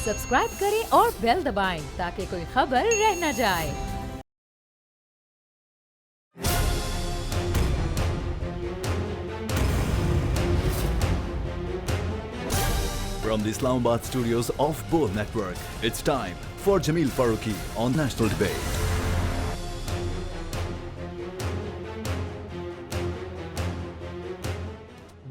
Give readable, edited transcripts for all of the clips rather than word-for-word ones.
Subscribe करें और bell दबाएं ताकि कोई खबर रह न जाए। From the Islamabad studios of Bol Network, it's time for Jameel Farooqi on National Debate.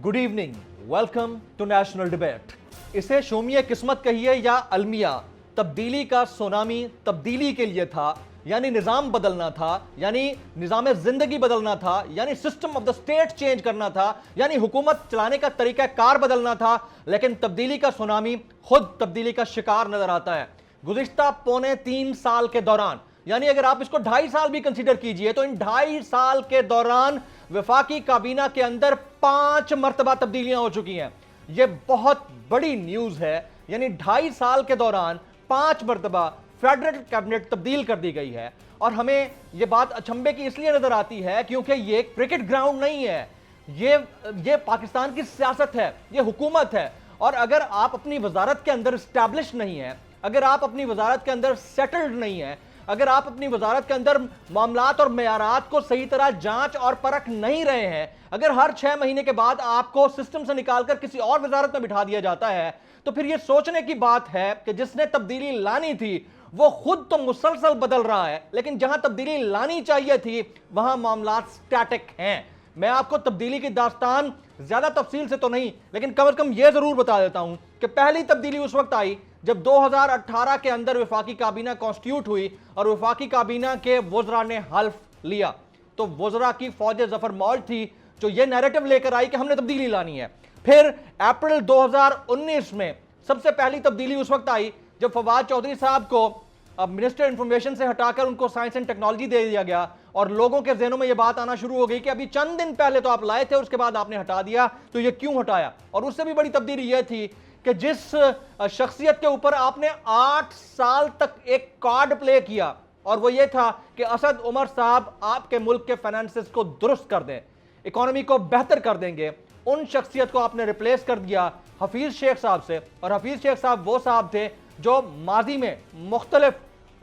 Good evening, welcome to National Debate. इसे शोमिया किस्मत कहिए या अलमिया, तब्दीली का सुनामी तब्दीली के लिए था, यानी निजाम बदलना था, यानी निजाम जिंदगी बदलना था, यानी system of the state change करना था, यानी हुकूमत चलाने का तरीका कार बदलना था। लेकिन तब्दीली का सुनामी खुद तब्दीली का शिकार नजर आता है। गुज़िश्ता पौने 3 साल के दौरान, यानी अगर आप इसको 2.5 साल भी कंसीडर कीजिए तो इन 2.5 साल के दौरान वफाकी काबीना के अंदर 5 मरतबा तब्दीलियां हो चुकी हैं। यह बहुत बड़ी न्यूज है, यानी 2.5 साल के दौरान 5 मरतबा फेडरल कैबिनेट तब्दील कर दी गई है। और हमें यह बात अचंभे की इसलिए नजर आती है क्योंकि यह एक क्रिकेट ग्राउंड नहीं है, ये पाकिस्तान की सियासत है, यह हुकूमत है। और अगर आप अपनी वजारत के अंदर स्टैब्लिश नहीं है, अगर आप अपनी वजारत के अंदर सेटल्ड नहीं है, अगर आप अपनी वजारत के अंदर मामलात और मेयारात को सही तरह जांच और परख नहीं रहे हैं, अगर हर 6 महीने के बाद आपको सिस्टम से निकालकर किसी और वजारत में बिठा दिया जाता है, तो फिर यह सोचने की बात है कि जिसने तब्दीली लानी थी वो खुद तो मुसलसल बदल रहा है, लेकिन जहां तब्दीली लानी चाहिए थी वहां मामलात स्टैटिक हैं। मैं आपको तब्दीली की दास्तान ज्यादा तफसील से तो नहीं, लेकिन कम से कम यह जरूर बता देता हूं कि पहली तब्दीली उस वक्त आई जब 2018 के अंदर वफाकी काबीना कॉन्स्टिट्यूट हुई और वफाकी काबीना के वज़रा ने हल्फ लिया। तो वज़रा की फौज जफर मौज थी जो ये नैरेटिव लेकर आई कि हमने तब्दीली लानी है। फिर अप्रैल 2019 में सबसे पहली तब्दीली उस वक्त आई जब फवाद चौधरी साहब को मिनिस्टर इंफॉर्मेशन से हटाकर उनको साइंस एंड टेक्नोलॉजी दे दिया गया और लोगों के जहनों में यह बात आना शुरू हो गई कि अभी चंद दिन पहले तो आप लाए थे, उसके बाद आपने हटा दिया, तो यह क्यों हटाया। और उससे भी बड़ी तब्दीली यह थी कि जिस शख्सियत के ऊपर आपने 8 साल तक एक कार्ड प्ले किया और वो ये था कि असद उमर साहब आपके मुल्क के फाइनेंसेस को दुरुस्त कर दें, इकोनॉमी को बेहतर कर देंगे, उन शख्सियत को आपने रिप्लेस कर दिया हफीज शेख साहब से। और हफीज शेख साहब वो साहब थे जो माजी में मुख्तलिफ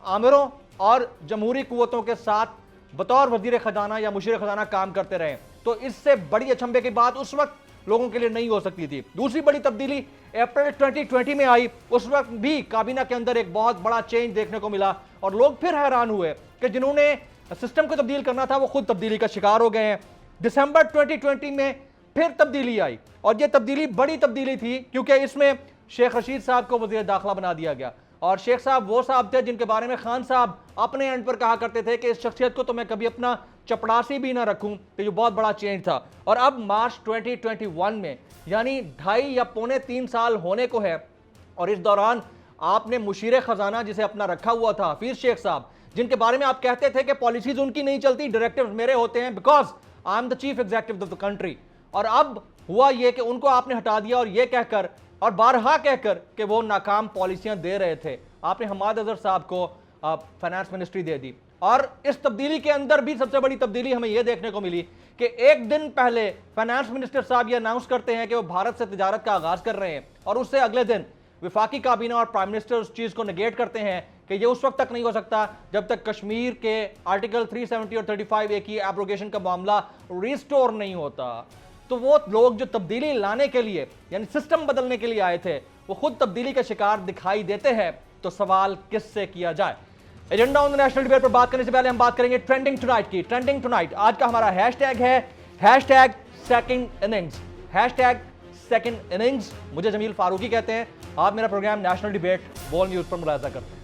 आमिरों और जमहूरी कुव्वतों के साथ बतौर वजीर खजाना या मुशीर खजाना काम करते रहे। तो इससे बड़ी अचंभे की बात उस वक्त लोगों के लिए नहीं हो सकती थी। दूसरी बड़ी तब्दीली अप्रैल 2020 में आई, उस वक्त भी काबीना के अंदर एक बहुत बड़ा चेंज देखने को मिला और लोग फिर हैरान हुए कि जिन्होंने सिस्टम को तब्दील करना था वो खुद तब्दीली का शिकार हो गए हैं। दिसंबर 2020 में फिर तब्दीली आई और यह तब्दीली बड़ी तब्दीली थी क्योंकि इसमें शेख रशीद साहब को वज़ीर दाखिला बना दिया गया। और शेख साहब वो साहब थे जिनके बारे में खान साहब अपने एंड पर कहा करते थे कि इस शख्सियत को तो मैं कभी अपना चपड़ासी भी ना रखूं। तो ये बहुत बड़ा चेंज था। और अब मार्च 2021 में, यानी 2.5 या पौने 3 साल होने को है, और इस दौरान आपने मुशीर खजाना जिसे अपना रखा हुआ था हफीज शेख साहब, जिनके बारे में आप कहते थे कि पॉलिसीज उनकी नहीं चलती, डायरेक्टिव्स मेरे होते हैं because I am the chief executive of the country. और अब हुआ यह कि उनको आपने हटा दिया और यह कहकर और बारहा कहकर कि वो नाकाम पॉलिसियां दे रहे थे, आपने हमाद अजहर साहब को फाइनेंस मिनिस्ट्री दे दी। और इस तब्दीली के अंदर भी सबसे बड़ी तब्दीली हमें यह देखने को मिली कि एक दिन पहले फाइनेंस मिनिस्टर साहब यह अनाउंस करते हैं कि वो भारत से तिजारत का आगाज कर रहे हैं और उससे अगले दिन वफाकी काबीना और प्राइम मिनिस्टर उस चीज को नेगेट करते हैं कि यह उस वक्त तक नहीं हो सकता जब तक कश्मीर के आर्टिकल 370 और 35A की एब्रोगेशन का मामला रिस्टोर नहीं होता। तो वो लोग जो तब्दीली लाने के लिए यानी सिस्टम बदलने के लिए आए थे वो खुद तब्दीली का शिकार दिखाई देते हैं। तो सवाल किससे किया जाए। Agenda on the national debate पर बात करने से पहले हम बात करेंगे ट्रेंडिंग टुनाइट की। ट्रेंडिंग टुनाइट आज का हमारा हैशटैग है सेकंड इनिंग्स। सेकंड इनिंग्स मुझे जमील फारूकी कहते हैं। आप मेरा प्रोग्राम नेशनल डिबेट बोल न्यूज पर मुलाजा करते हैं।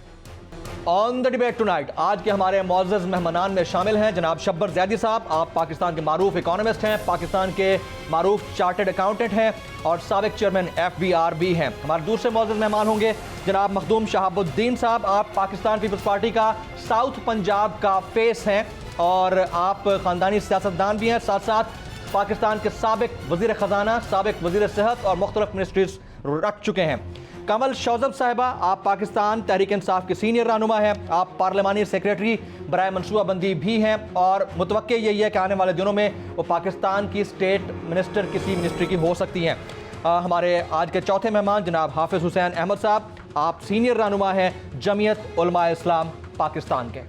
ऑन द डिबेट टुनाइट आज के हमारे मुअज़्ज़ज़ मेहमानान में शामिल हैं जनाब शब्बर ज़ैदी साहब। आप पाकिस्तान के मारूफ इकोनॉमिस्ट हैं, पाकिस्तान के मारूफ चार्टर्ड अकाउंटेंट हैं और साबिक चेयरमैन FBR भी हैं। हमारे दूसरे मुअज़्ज़ज़ मेहमान होंगे जनाब मखदूम शहाबुद्दीन साहब। आप पाकिस्तान पीपल्स पार्टी का साउथ पंजाब का फेस हैं और आप ख़ानदानी सियासतदान भी हैं, साथ साथ पाकिस्तान के साबिक वज़ीर ख़जाना, साबिक वज़ीर सेहत और मुख्तलिफ मिनिस्ट्रीज रख चुके हैं। कमल शौजब साहिबा, आप पाकिस्तान तहरीक इंसाफ के सीनियर रहनुमा हैं, आप पार्लिमानी सेक्रेटरी बराए मनसूबाबंदी भी हैं और मुतवक्के यही है कि आने वाले दिनों में वो पाकिस्तान की स्टेट मिनिस्टर किसी मिनिस्ट्री की हो सकती हैं। हमारे आज के चौथे मेहमान जनाब हाफिज़ हुसैन अहमद साहब, आप सीनियर रहनुमा हैं जमीयत उलमा इस्लाम पाकिस्तान के।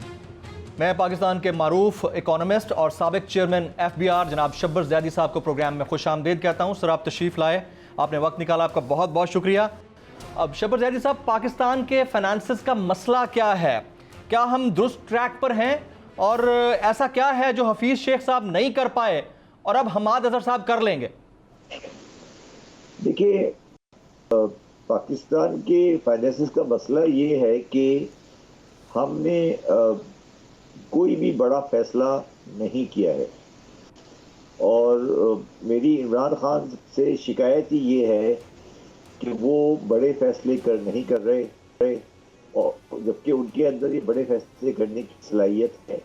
मैं पाकिस्तान के मारूफ इकोनॉमिस्ट और साबिक चेयरमैन FBR जनाब शब्बर ज़ैदी साहब को प्रोग्राम में खुश आमदीद कहता हूँ। सर, आप तशरीफ़ लाए, आपने वक्त निकाला, आपका बहुत बहुत शुक्रिया। अब शब्बर ज़ैदी साहब, पाकिस्तान के फाइनेंसेस का मसला क्या है? क्या हम दुरुस्त ट्रैक पर हैं और ऐसा क्या है जो हफीज़ शेख साहब नहीं कर पाए और अब हमाद अजहर साहब कर लेंगे? देखिए, पाकिस्तान के फाइनेंसेस का मसला ये है कि हमने कोई भी बड़ा फैसला नहीं किया है और मेरी इमरान खान से शिकायत ही ये है कि वो बड़े फैसले नहीं कर रहे और जबकि उनके अंदर ये बड़े फैसले करने की सलाहियत है।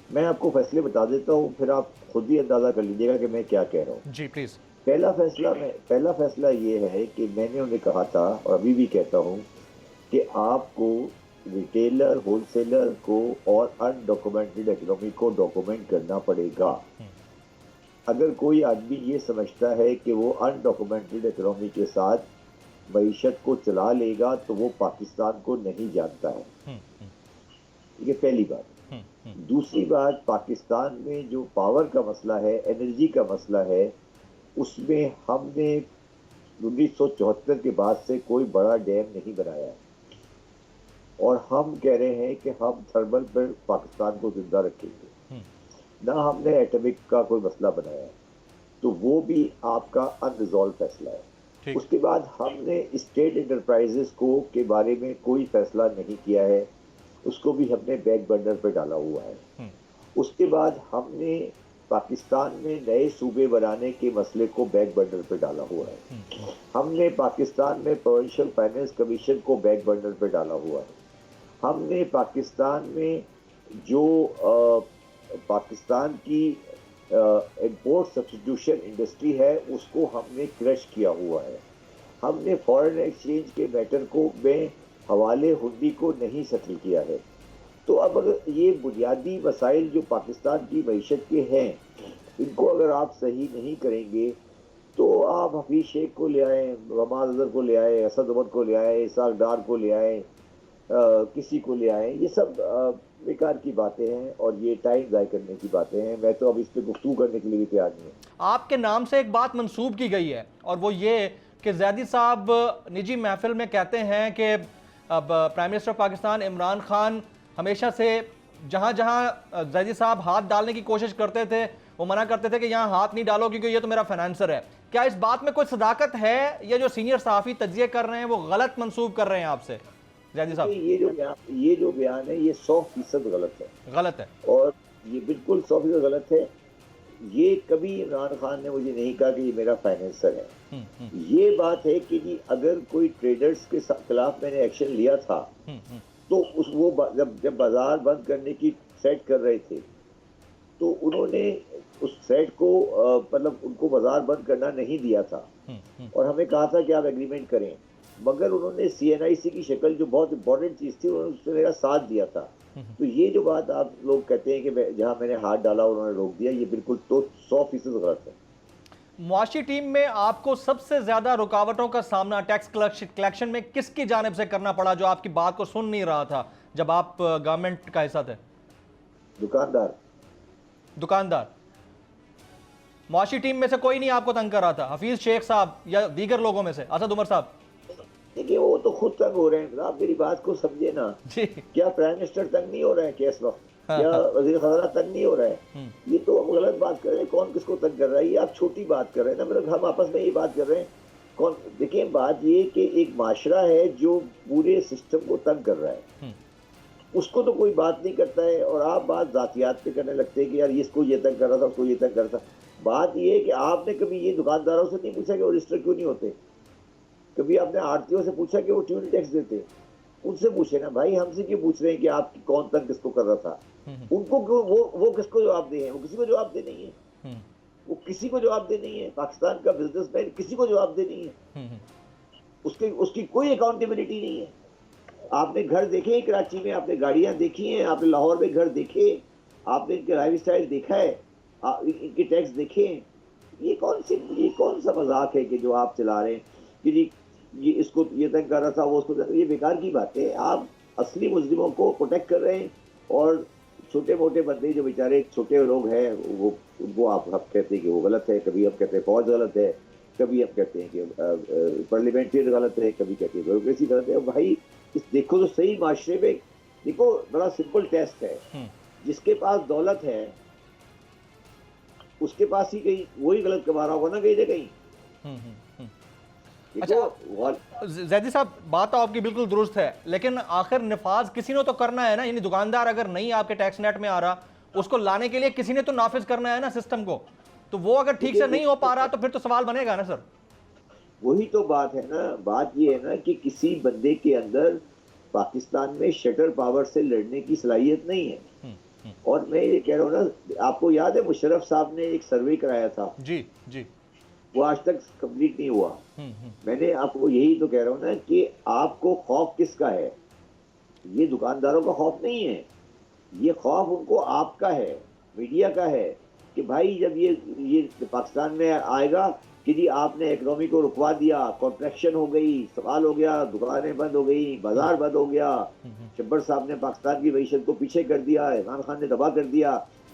मैं आपको फैसले बता देता हूँ, फिर आप खुद ही अंदाज़ा कर लीजिएगा कि मैं क्या कह रहा हूँ। जी प्लीज़। पहला फैसला ये है कि मैंने उन्हें कहा था और अभी भी कहता हूँ कि आपको रिटेलर, होलसेलर को और अनडॉक्यूमेंटेड इकोनॉमी को डॉक्यूमेंट करना पड़ेगा। अगर कोई आदमी ये समझता है कि वो अनडॉक्यूमेंटेड इकोनॉमी के साथ मईशत को चला लेगा तो वो पाकिस्तान को नहीं जानता है। ये पहली बात। दूसरी बात, पाकिस्तान में जो पावर का मसला है, एनर्जी का मसला है, उसमें हमने 1974 के बाद से कोई बड़ा डैम नहीं बनाया है और हम कह रहे हैं कि हम थर्मल पर पाकिस्तान को जिंदा रखेंगे। ना हमने एटॉमिक का कोई मसला बनाया है, तो वो भी आपका अनरिजॉल्व फैसला है। उसके बाद हमने स्टेट एंटरप्राइजेस को के बारे में कोई फैसला नहीं किया है, उसको भी हमने बैक बर्नर पर डाला हुआ है। उसके बाद हमने पाकिस्तान में नए सूबे बनाने के मसले को बैक बर्नर पर डाला हुआ है। हमने पाकिस्तान में प्रोविंशियल फाइनेंस कमीशन को बैक बर्नर पर डाला हुआ है। हमने पाकिस्तान में जो पाकिस्तान की इंपोर्ट सब्स्टिट्यूशन इंडस्ट्री है उसको हमने क्रश किया हुआ है। हमने फॉरेन एक्सचेंज के मैटर को में हवाले हुंडी को नहीं सेटल किया है। तो अब अगर ये बुनियादी मसाइल जो पाकिस्तान की मईशत के हैं, इनको अगर आप सही नहीं करेंगे तो आप हफीज शेख को ले आए, हमाद अजहर को ले आए, असद उमर को ले आए, इसाक डार को ले आए, किसी को ले आए, ये सब बेकार की बातें हैं और ये टाइम ज़ाय करने की बातें हैं। मैं तो अब इस पर गुफ्तगू करने के लिए भी तैयार नहीं हूँ। आपके नाम से एक बात मंसूब की गई है और वो ये कि ज़ैदी साहब निजी महफिल में कहते हैं कि अब प्राइम मिनिस्टर पाकिस्तान इमरान खान हमेशा से जहाँ जहाँ ज़ैदी साहब हाथ डालने की कोशिश करते थे वो मना करते थे कि यहाँ हाथ नहीं डालो क्योंकि ये तो मेरा फाइनेंसर है। क्या इस बात में कोई सदाकत है? ये जो सीनियर सहाफ़ी तज्ज़िये कर रहे हैं वो गलत मंसूब कर रहे हैं आपसे ज़ैदी साहब? ये जो बयान है ये 100% गलत है और ये बिल्कुल 100% गलत है। ये कभी इमरान खान ने मुझे नहीं कहा कि ये मेरा फाइनेंसर है। ये बात है कि जी अगर कोई ट्रेडर्स के खिलाफ मैंने एक्शन लिया था तो जब बाजार बंद करने की सेट कर रहे थे तो उन्होंने उस सेट को मतलब उनको बाजार बंद करना नहीं दिया था और हमें कहा था कि आप एग्रीमेंट करें, मगर उन्होंने CNIC की शक्ल जो बहुत इंपॉर्टेंट चीज़ थी उन्होंने उसमें मेरा साथ दिया था। तो ये जो बात आप लोग कहते हैं कि जहाँ मैंने हाथ डाला उन्होंने रोक दिया, ये बिल्कुल तो 100% गलत है। मुआशी टीम में आपको सबसे ज्यादा रुकावटों का सामना टैक्स कलेक्शन में किसकी जानिब से करना पड़ा जो आपकी बात को सुन नहीं रहा था जब आप गवर्नमेंट का हिस्सा थे? दुकानदार। मुआशी टीम में से कोई नहीं आपको तंग कर रहा था? हफीज शेख साहब या दीगर लोगों में से? असद उमर साहब? देखिए वो तो खुद तंग हो रहे हैं, आप मेरी बात को समझे ना। क्या प्राइम मिनिस्टर तंग नहीं हो रहे हैं कि इस वक्त? क्या वज़ीर ख़ज़ाना तंग नहीं हो रहा है? ये तो हम गलत बात कर रहे हैं। कौन किसको तंग कर रहा है? ये आप छोटी बात कर रहे हैं ना, मतलब हम आपस में ये बात कर रहे हैं। कौन? देखिए बात ये कि एक माशरा है जो पूरे सिस्टम को तंग कर रहा है, उसको तो कोई बात नहीं करता है और आप बात ज़ातियात पे करने लगते हैं कि यार इसको ये तंग कर रहा था, उसको ये तंग कर रहा था। बात ये है कि आपने कभी ये दुकानदारों से नहीं पूछा कि वो रजिस्टर क्यों नहीं होते? कभी आपने आड़तियों से पूछा कि वो ट्यून टैक्स देते? उनसे पूछे ना भाई, हमसे क्यों पूछ रहे हैं कि आप कौन तंग किसको कर रहा था? उनको क्यों वो किसको जवाब दे? वो किसी को जवाब दे नहीं है, वो किसी को जवाब दे नहीं है। पाकिस्तान का बिजनेसमैन किसी को जवाब दे नहीं है, उसकी कोई अकाउंटेबिलिटी नहीं है। आपने घर देखे हैं कराची में, आपने गाड़ियां देखी हैं, आपने लाहौर में घर देखे, आपने इनके लाइफ स्टाइल देखा है, इनके टैक्स देखे हैं। ये कौन सा मजाक है कि जो आप चला रहे हैं कि जी ये इसको ये तंग कर रहा था, वो उसको, ये बेकार की बात है। आप असली मुस्लिमों को प्रोटेक्ट कर रहे हैं और छोटे मोटे बंदे जो बेचारे छोटे लोग हैं वो उनको आप कहते हैं कि वो गलत है, कभी हम कहते हैं फौज गलत है, कभी हम कहते हैं कि पार्लियामेंट्री गलत है, कभी कहते हैं ब्यूरोक्रेसी गलत है। भाई इस देखो तो सही, माशरे में देखो बड़ा सिंपल टेस्ट है, जिसके पास दौलत है उसके पास ही कहीं वही गलत कमा रहा होगा ना कहीं ना कहीं। अच्छा जैदी साहब, बात तो आपकी बिल्कुल दुरुस्त है, लेकिन आखिर निफाज किसी ने तो करना है ना। यानी दुकानदार अगर नहीं आपके टैक्स नेट में आ रहा, उसको लाने के लिए किसी ने तो नाफिज करना है ना सिस्टम को। तो वो अगर ठीक से नहीं हो पा रहा तो फिर तो सवाल बनेगा ना सर। वही तो बात है ना। बात ये है ना कि किसी बंदे के अंदर पाकिस्तान में शटर पावर से लड़ने की सलाहियत नहीं है। और मैं ये कह रहा हूँ ना, आपको याद है मुशर्रफ साहब ने एक सर्वे कराया था, जी जी, वो आज तक कंप्लीट नहीं हुआ। मैंने आपको यही तो कह रहा हूँ ना कि आपको खौफ किसका है? ये दुकानदारों का खौफ नहीं है, ये खौफ उनको आपका है, मीडिया का है कि भाई जब ये पाकिस्तान में आएगा कि जी आपने इकोनॉमी को रुकवा दिया, कॉन्ट्रैक्शन हो गई, सवाल हो गया, दुकानें बंद हो गई, बाजार बंद हो गया, शब्बर साहब ने पाकिस्तान की मईशत को पीछे कर दिया, इमरान खान ने दबा कर दिया,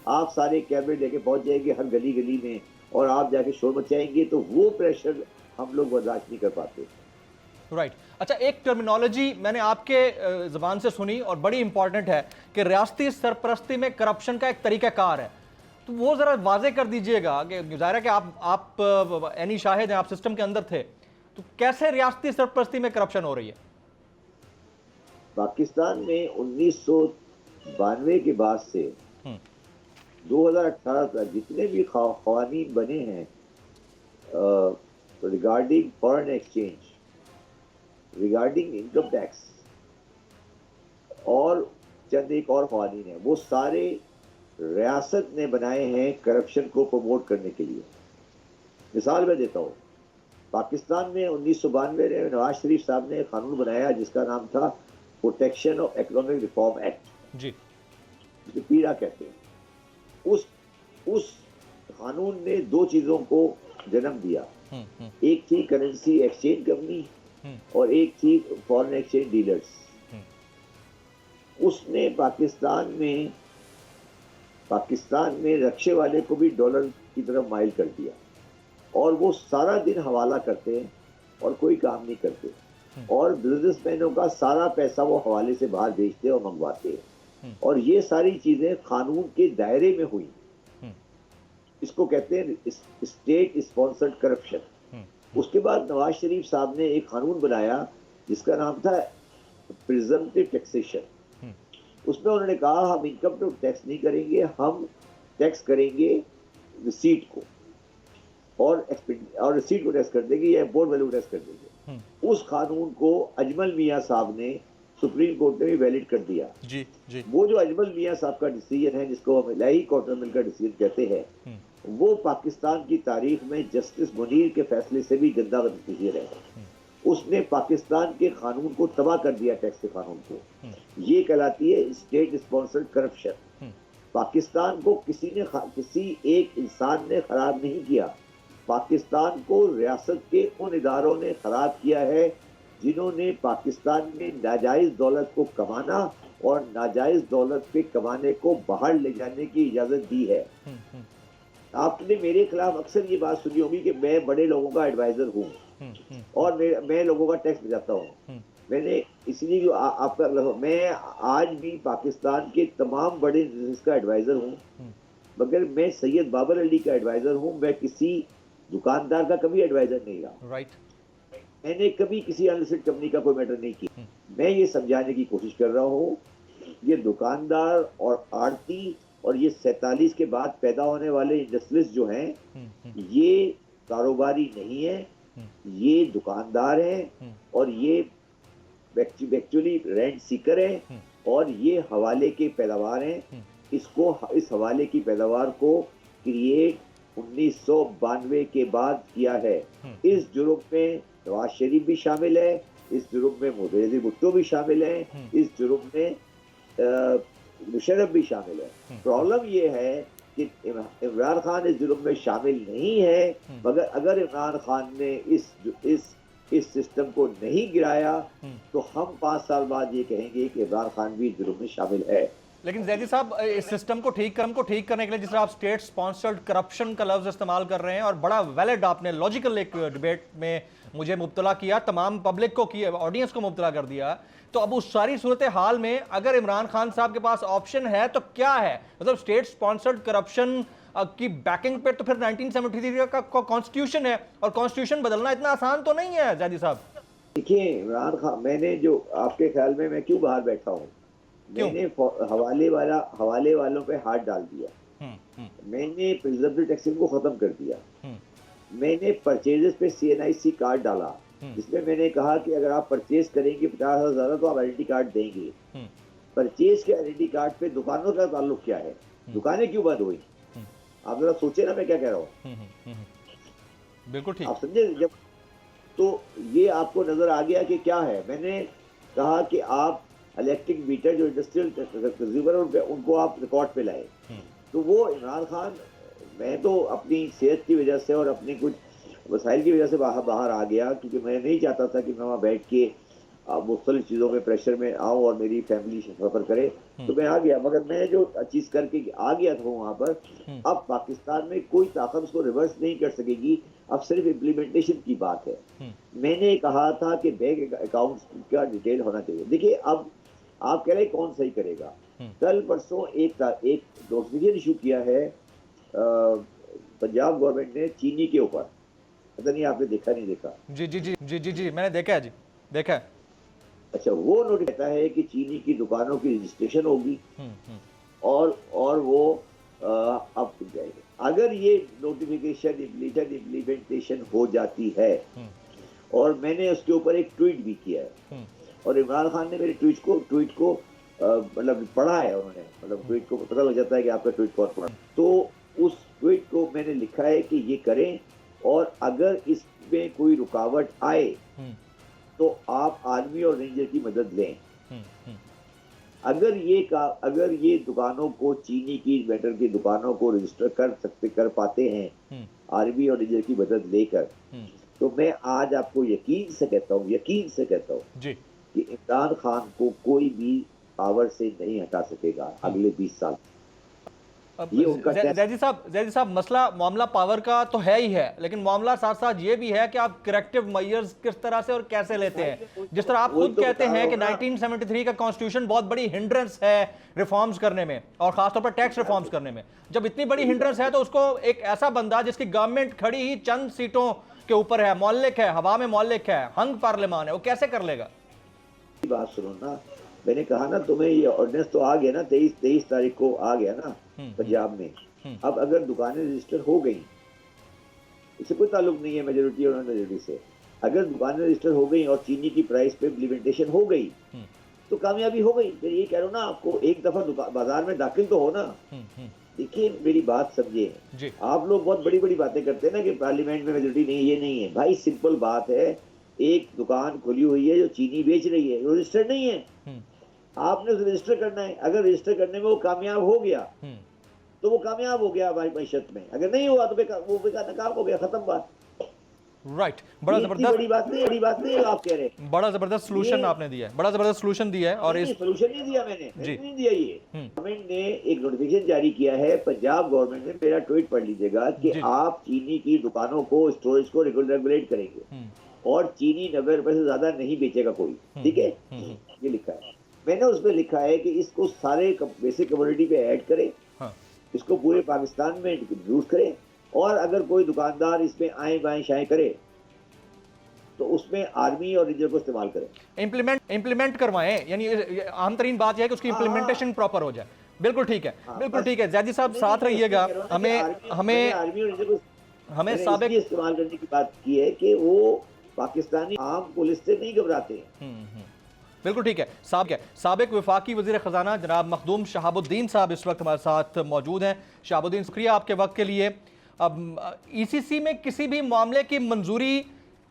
आप सारे कैमरे लेके पहुंच जाएंगे हर गली गली में और आप जाके शोर मचाएंगे, तो वो प्रेशर हम लोग बर्दाश्त नहीं कर पाते। राइट। अच्छा, एक टर्मिनोलॉजी मैंने आपके ज़बान से सुनी और बड़ी इंपॉर्टेंट है कि रियासती सरपरस्ती में करप्शन का एक तरीक़ाकार है, तो वो ज़रा वाजे कर दीजिएगा कि ज़ाहिर है कि आप एनी शाहिद हैं, आप सिस्टम के अंदर थे, तो कैसे रियासती सरपरस्ती में करप्शन हो रही है? पाकिस्तान में 1992 के बाद से 2018 तक जितने भी क़वानीन बने हैं regarding foreign exchange, regarding income tax और चंद एक और क़वानीन हैं, वो सारे रियासत ने बनाए हैं करप्शन को प्रमोट करने के लिए। मिसाल मैं देता हूँ, पाकिस्तान में 1992 में नवाज शरीफ साहब ने एक कानून बनाया जिसका नाम था protection of economic reform act, जी, जिसे पीरा कहते हैं। उस कानून ने दो चीजों को जन्म दिया, एक थी करेंसी एक्सचेंज कंपनी और एक थी फॉरेन एक्सचेंज डीलर्स। उसने पाकिस्तान में रक्शे वाले को भी डॉलर की तरफ माइल कर दिया और वो सारा दिन हवाला करते हैं और कोई काम नहीं करते और बिजनेसमैनों का सारा पैसा वो हवाले से बाहर भेजते और मंगवाते हैं और ये सारी चीजें कानून के दायरे में हुई। इसको कहते हैं स्टेट स्पॉन्सर्ड करप्शन। उसके बाद नवाज शरीफ साहब ने एक कानून बनाया जिसका नाम था प्रिजम्पटिव टैक्सेशन। उसमें उन्होंने कहा हम इनकम टैक्स नहीं करेंगे, हम टैक्स करेंगे रिसीट को और रिसीट को टैक्स कर देंगे या इम्पोर्ट वैल्यू टैक्स कर देंगे। उस कानून को अजमल मियाँ साहब ने सुप्रीम कोर्ट ने भी वैलिड कर दिया। जी जी। वो जो अजमल मियाँ साहब का डिसीजन है जिसको हम इलाही कोर्ट में मिलकर डिसीजन कहते हैं, वो पाकिस्तान की तारीख में जस्टिस मुनीर के फैसले से भी गंदा डिसीजन है। उसने पाकिस्तान के कानून को तबाह कर दिया, टैक्स के कानून को। ये कहलाती है स्टेट स्पॉन्सर्ड करप्शन। पाकिस्तान को किसी एक इंसान ने खराब नहीं किया, पाकिस्तान को रियासत के उन इदारों ने खराब किया है जिन्होंने पाकिस्तान में नाजायज दौलत को कमाना और नाजायज दौलत के कमाने को बाहर ले जाने की इजाजत दी है। आपने मेरे खिलाफ अक्सर ये बात सुनी होगी कि मैं बड़े लोगों का एडवाइजर हूँ और मैं लोगों का टैक्स बचाता हूँ। मैंने इसलिए जो आपका मैं आज भी पाकिस्तान के तमाम बड़े बिजनेस का एडवाइजर हूँ, मगर मैं सैयद बाबर अली का एडवाइजर हूँ। मैं किसी दुकानदार का कभी एडवाइजर नहीं रहा। राइट। मैंने कभी किसी अनलिस्टेड कंपनी का कोई मैटर नहीं किया। मैं ये समझाने की कोशिश कर रहा हूँ, ये दुकानदार और आड़ती और ये 47 के बाद पैदा होने वाले इंडस्ट्रियलिस्ट जो हैं, ये कारोबारी नहीं है, ये दुकानदार हैं और ये एक्चुअली रेंट सीकर हैं और ये हवाले के पैदावार हैं। इस हवाले की पैदावार को क्रिएट 1992 के बाद किया है। इस जुर्म में नवाज शरीफ भी शामिल है, इस जुर्म में मुबेदी भुट्टो भी शामिल है, इस जुर्म में मुशर्रफ भी शामिल है। प्रॉब्लम ये है कि इमरान खान इस जुर्म में शामिल नहीं है, मगर अगर इमरान खान ने इस इस सिस्टम को नहीं गिराया तो हम 5 साल बाद ये कहेंगे कि इमरान खान भी जुर्म में शामिल है। लेकिन जैदी साहब, इस सिस्टम को ठीक करने के लिए जिस तरह आप स्टेट स्पॉन्सर्ड करप्शन का लफ्ज इस्तेमाल कर रहे हैं, और बड़ा वैलिड आपने लॉजिकल एक डिबेट में मुझे मुब्तला किया, तमाम पब्लिक को किया, ऑडियंस को मुब्तला कर दिया, तो अब उस सारी सूरत हाल में अगर इमरान खान साहब के पास ऑप्शन है तो क्या है? मतलब स्टेट स्पॉन्सर्ड करप्शन की बैकिंग पे तो फिर 1973 का कॉन्स्टिट्यूशन है, और कॉन्स्टिट्यूशन बदलना इतना आसान तो नहीं है जैदी साहब। देखिए इमरान खान, मैंने जो आपके ख्याल में मैं क्यों बाहर बैठा हूँ, मैंने हवाले वालों पे हाथ डाल दिया, मैंने प्रिजर्वेटिव टैक्सिंग को खत्म कर दिया, मैंने परचेजेस पे CNIC कार्ड डाला, जिसमें मैंने कहा कि अगर आप परचेज करेंगे 50,000 तो आप आइडेंटिटी कार्ड देंगे। परचेज के आइडेंटिटी कार्ड पे दुकानों का ताल्लुक क्या है? दुकानें क्यों बंद हुई? आप जरा सोचे ना मैं क्या कह रहा हूँ। बिल्कुल ठीक, आप समझे? जब तो ये आपको नजर आ गया कि क्या है, मैंने कहा कि आप इलेक्ट्रिक मीटर जो इंडस्ट्रियल कंज्यूमर उनको आप रिकॉर्ड पे लाए। तो वो इमरान खान, मैं तो अपनी सेहत की वजह से और अपनी कुछ वसाइल की वजह से बाहर आ गया, क्योंकि मैं नहीं चाहता था कि मैं वहाँ बैठ के मुख्तलिफ चीज़ों में प्रेशर में आऊँ और मेरी फैमिली सफ़र करे, तो मैं आ गया। मगर मैं जो चीज़ करके आ गया था वहाँ पर, अब पाकिस्तान में कोई ताकत उसको रिवर्स नहीं कर सकेगी, अब सिर्फ इम्प्लीमेंटेशन की बात है। मैंने कहा था कि बैंक अकाउंट का डिटेल होना चाहिए। देखिए अब आप कह रहे हैं कौन सही करेगा? कल परसों एक नोटिफिकेशन इशू किया है पंजाब गवर्नमेंट ने चीनी के ऊपर, पता नहीं आपने देखा नहीं देखा? जी जी जी जी जी जी मैंने देखा है जी, देखा है। अच्छा, वो नोटिस कहता है कि चीनी की दुकानों की रजिस्ट्रेशन होगी और वो अब जाएगी। अगर ये नोटिफिकेशन इम्प्लीमेंटेशन हो जाती है, और मैंने उसके ऊपर एक ट्वीट भी किया है, और इमरान खान ने मेरे ट्वीट को मतलब पढ़ा है उन्होंने, मतलब ट्वीट को पता लग जाता है कि आपका ट्वीट कौन पढ़ा। तो उस ट्वीट को मैंने लिखा है कि ये करें, और अगर इसमें कोई रुकावट आए तो आप आर्मी और रेंजर की मदद लें। अगर ये दुकानों को, चीनी की मेटल की दुकानों को रजिस्टर कर पाते हैं आर्मी और रेंजर की मदद लेकर, तो मैं आज आपको यकीन से कहता हूँ कि इमरान खान को कोई भी पावर से नहीं हटा सकेगा अगले 20 साल। जैदी साहब, मसला मामला पावर का तो है ही है, लेकिन मामला साथ साथ ये भी है कि आप करेक्टिव मेजर्स किस तरह से और कैसे लेते हैं। जिस तरह आप खुद कहते हैं कि 1973 का कॉन्स्टिट्यूशन बहुत बड़ी हिंड्रेंस है रिफॉर्म्स करने में, और खासतौर पर टैक्स रिफॉर्म्स करने में। जब इतनी बड़ी हिंड्रेंस है तो उसको एक ऐसा बंदा जिसकी गवर्नमेंट खड़ी ही चंद सीटों के ऊपर है, मौलिक है, हवा में मौलिक है, हंग पार्लियामान है, वो कैसे कर लेगा? बात सुनो ना, मैंने कहा ना तुम्हें, ये ऑर्डिनेंस तो आ गया ना, 23 तारीख को आ गया ना पंजाब में। अब अगर दुकानें रजिस्टर हो गई, इससे कोई ताल्लुक नहीं है मेजोरिटी और नॉन मेजोरिटी से, अगर दुकानें रजिस्टर हो गई और चीनी की प्राइस पे इम्प्लीमेंटेशन हो गई तो कामयाबी हो गई। फिर ये कह रहा हूँ ना आपको, एक दफा बाजार में दाखिल तो हो ना। देखिए मेरी बात समझिए, आप लोग बहुत बड़ी बड़ी बातें करते हैं ना कि पार्लियामेंट में मेजोरिटी नहीं, ये नहीं है भाई। सिंपल बात है, एक दुकान खुली हुई है जो चीनी बेच रही है, रजिस्टर्ड नहीं है, आपने उसे रजिस्टर करना है। अगर रजिस्टर करने में वो कामयाब हो गया तो वो कामयाब हो गया हमारी मैशत में, अगर नहीं हुआ तो वो बेकार नाकाम हो गया, खत्म बात। राइट, बड़ा जबरदस्त, बड़ी बात नहीं आप कह रहे हैं। बड़ा जबरदस्त सलूशन आपने दिया है, बड़ा जबरदस्त सलूशन दिया है। और इस सलूशन नहीं दिया मैंने नहीं दिया। ये गवर्नमेंट ने एक नोटिफिकेशन जारी किया है, पंजाब गवर्नमेंट ने, मेरा ट्वीट पढ़ लीजिएगा, कि आप चीनी की दुकानों को, स्टोरेज को रेगुलेट करेंगे और चीनी 90 रुपए से ज्यादा नहीं बेचेगा कोई। ठीक है, ये लिखा है। मैंने उसमें लिखा है कि इसको सारे बेसिक कमोडिटी पे ऐड करें, इसको पूरे पाकिस्तान में इंट्रोड्यूस करें, और अगर कोई दुकानदार इसमें आए बाएं शाएं करे तो उसमें आर्मी और रेंजर को इस्तेमाल करें, इम्प्लीमेंट करवाएं। यानी आम तरीन बात यह है कि उसकी इम्प्लीमेंटेशन प्रॉपर हो जाए। बिल्कुल ठीक है, बिल्कुल ठीक है। जैदी साहब साथ रहिएगा। हमें आर्मी और रेंजर को हमें साबिक इस्तेमाल करने की बात की है कि वो पाकिस्तानी आम पुलिस से नहीं घबराते। बिल्कुल ठीक है। साबिक वफाकी वज़ीर ख़जाना जनाब मखदूम शहाबुद्दीन साहब इस वक्त हमारे साथ मौजूद हैं। शहाबुद्दीन, शुक्रिया आपके वक्त के लिए। अब ECC में किसी भी मामले की मंजूरी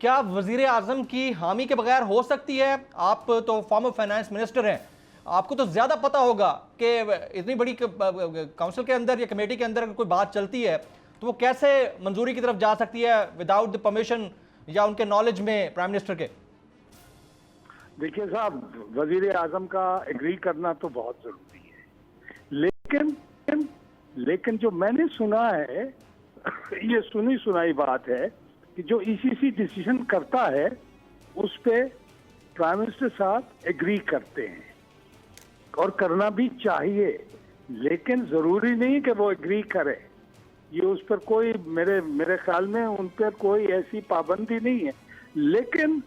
क्या वज़ीर आज़म की हामी के बगैर हो सकती है? आप तो फॉर्मर फाइनेंस मिनिस्टर हैं, आपको तो ज़्यादा पता होगा कि इतनी बड़ी काउंसिल के अंदर या कमेटी के अंदर अगर कोई बात चलती है तो वो कैसे मंजूरी की तरफ जा सकती है विदाउट द परमिशन या उनके नॉलेज में प्राइम मिनिस्टर के? देखिए साहब, वजीर आजम का एग्री करना तो बहुत जरूरी है, लेकिन जो मैंने सुना है ये सुनी सुनाई बात है कि जो ईसीसी डिसीजन करता है उस पे प्राइम मिनिस्टर साहब एग्री करते हैं और करना भी चाहिए, लेकिन जरूरी नहीं कि वो एग्री करे। ये उस पर कोई मेरे ख्याल में उन पर कोई ऐसी पाबंदी नहीं है, लेकिन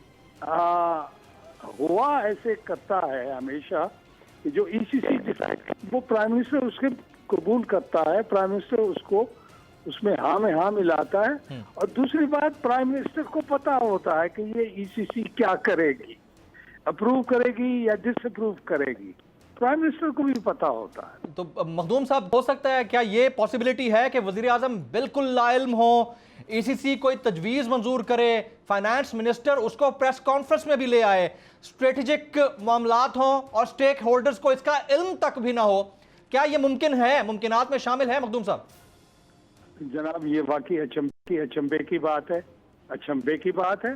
हुआ ऐसे करता है हमेशा कि जो ईसीसी डिसाइड वो प्राइम मिनिस्टर उसके कबूल करता है, प्राइम मिनिस्टर उसको उसमें हाँ में हाँ मिलाता है। और दूसरी बात, प्राइम मिनिस्टर को पता होता है कि ये ईसीसी क्या करेगी, अप्रूव करेगी या डिसअप्रूव करेगी, प्राइम मिनिस्टर को भी पता होता है। तो मखदूम साहब, हो सकता है क्या ये पॉसिबिलिटी है कि वजीर आजम बिल्कुल लाइल्म हो, ईसीसी कोई तजवीज मंजूर करे, फाइनेंस मिनिस्टर उसको प्रेस कॉन्फ्रेंस में भी ले आए, स्ट्रेटेजिक मामलात हों और स्टेक होल्डर्स को इसका इल्म तक भी ना हो? क्या ये मुमकिन है, मुमकिनात में शामिल है मखदूम साहब? जनाब, ये वाकई अचंभे की बात है, अचंभे की बात है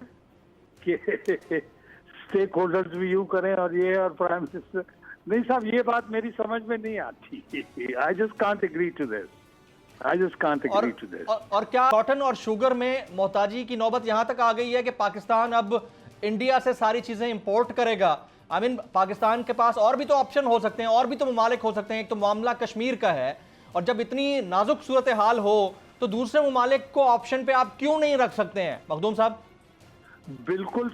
कि स्टेक होल्डर्स भी यूं करें और ये और प्राइम मिनिस्टर नहीं। साहब, ये बात मेरी समझ में नहीं आती। I just can't agree to this, I just can't agree to this. और क्या कॉटन और शुगर में मोहताजी की नौबत यहां तक आ गई है कि पाकिस्तान अब इंडिया से सारी चीजें इंपोर्ट करेगा? आई मीन, पाकिस्तान के पास और भी तो ऑप्शन हो सकते हैं, और भी तो ममालिक हो सकते हैं। एक तो मामला कश्मीर का है, और जब इतनी नाजुक सूरत हाल हो तो दूसरे ममालिक को ऑप्शन पे आप क्यों नहीं रख सकते हैं मखदूम साहब? बिल्कुल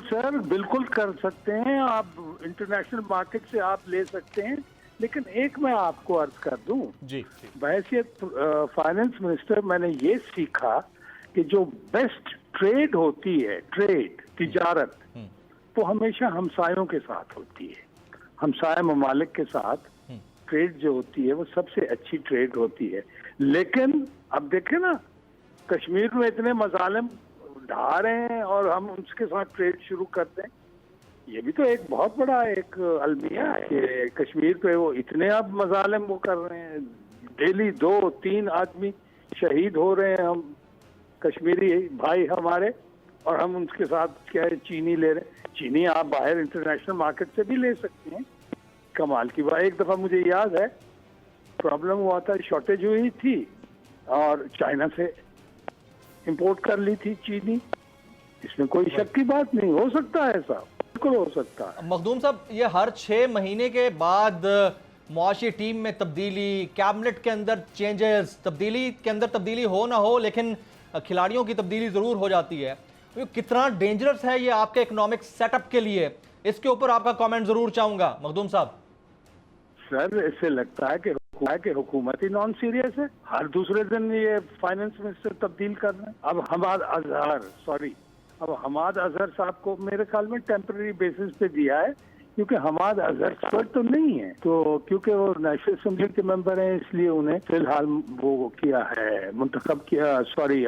सर, बिल्कुल कर सकते हैं आप, इंटरनेशनल मार्केट से आप ले सकते हैं। लेकिन एक मैं आपको अर्ज कर दूं जी, बहैसियत फाइनेंस मिनिस्टर, मैंने ये सीखा कि जो बेस्ट ट्रेड होती है, ट्रेड तिजारत, वो हमेशा हमसायों के साथ होती है। हमसाया ममालिक के साथ ट्रेड जो होती है वो सबसे अच्छी ट्रेड होती है। लेकिन अब देखें ना, कश्मीर में इतने मजालिम ढा रहे हैं और हम उसके साथ ट्रेड शुरू कर दें, ये भी तो एक बहुत बड़ा एक अलमिया है कि कश्मीर पे वो इतने अब मजालिम वो कर रहे हैं। डेली 2-3 आदमी शहीद हो रहे हैं, हम कश्मीरी भाई हमारे, और हम उनके साथ क्या है, चीनी ले रहे हैं। चीनी आप बाहर इंटरनेशनल मार्केट से भी ले सकते हैं। कमाल की बात, एक दफा मुझे याद है प्रॉब्लम हुआ था, शॉर्टेज हुई थी और चाइना से इंपोर्ट कर ली थी चीनी। इसमें कोई शक की बात नहीं, हो सकता है ऐसा, बिल्कुल हो सकता है। मखदूम साहब, ये हर 6 महीने के बाद मुआशी टीम में तब्दीली, कैबिनेट के अंदर चेंजेस, तब्दीली के अंदर तब्दीली हो ना हो लेकिन खिलाड़ियों की तब्दीली जरूर हो जाती है। तो कितना डेंजरस है ये आपके इकोनॉमिक सेटअप के लिए, इसके ऊपर आपका कमेंट जरूर चाहूंगा मखदूम साहब। सर, इससे लगता है कि हुकूमत ही नॉन सीरियस है। हर दूसरे दिन ये फाइनेंस मिनिस्टर तब्दील कर रहे हैं। अब हमाद अजहर साहब को मेरे ख्याल में टेम्पररी बेसिस पे दिया है, क्योंकि हमाद अजहर एक्सपर्ट तो नहीं है, तो क्योंकि वो नेशनल असेंबली के मेंबर हैं इसलिए उन्हें फिलहाल वो किया है, मुंतखब किया,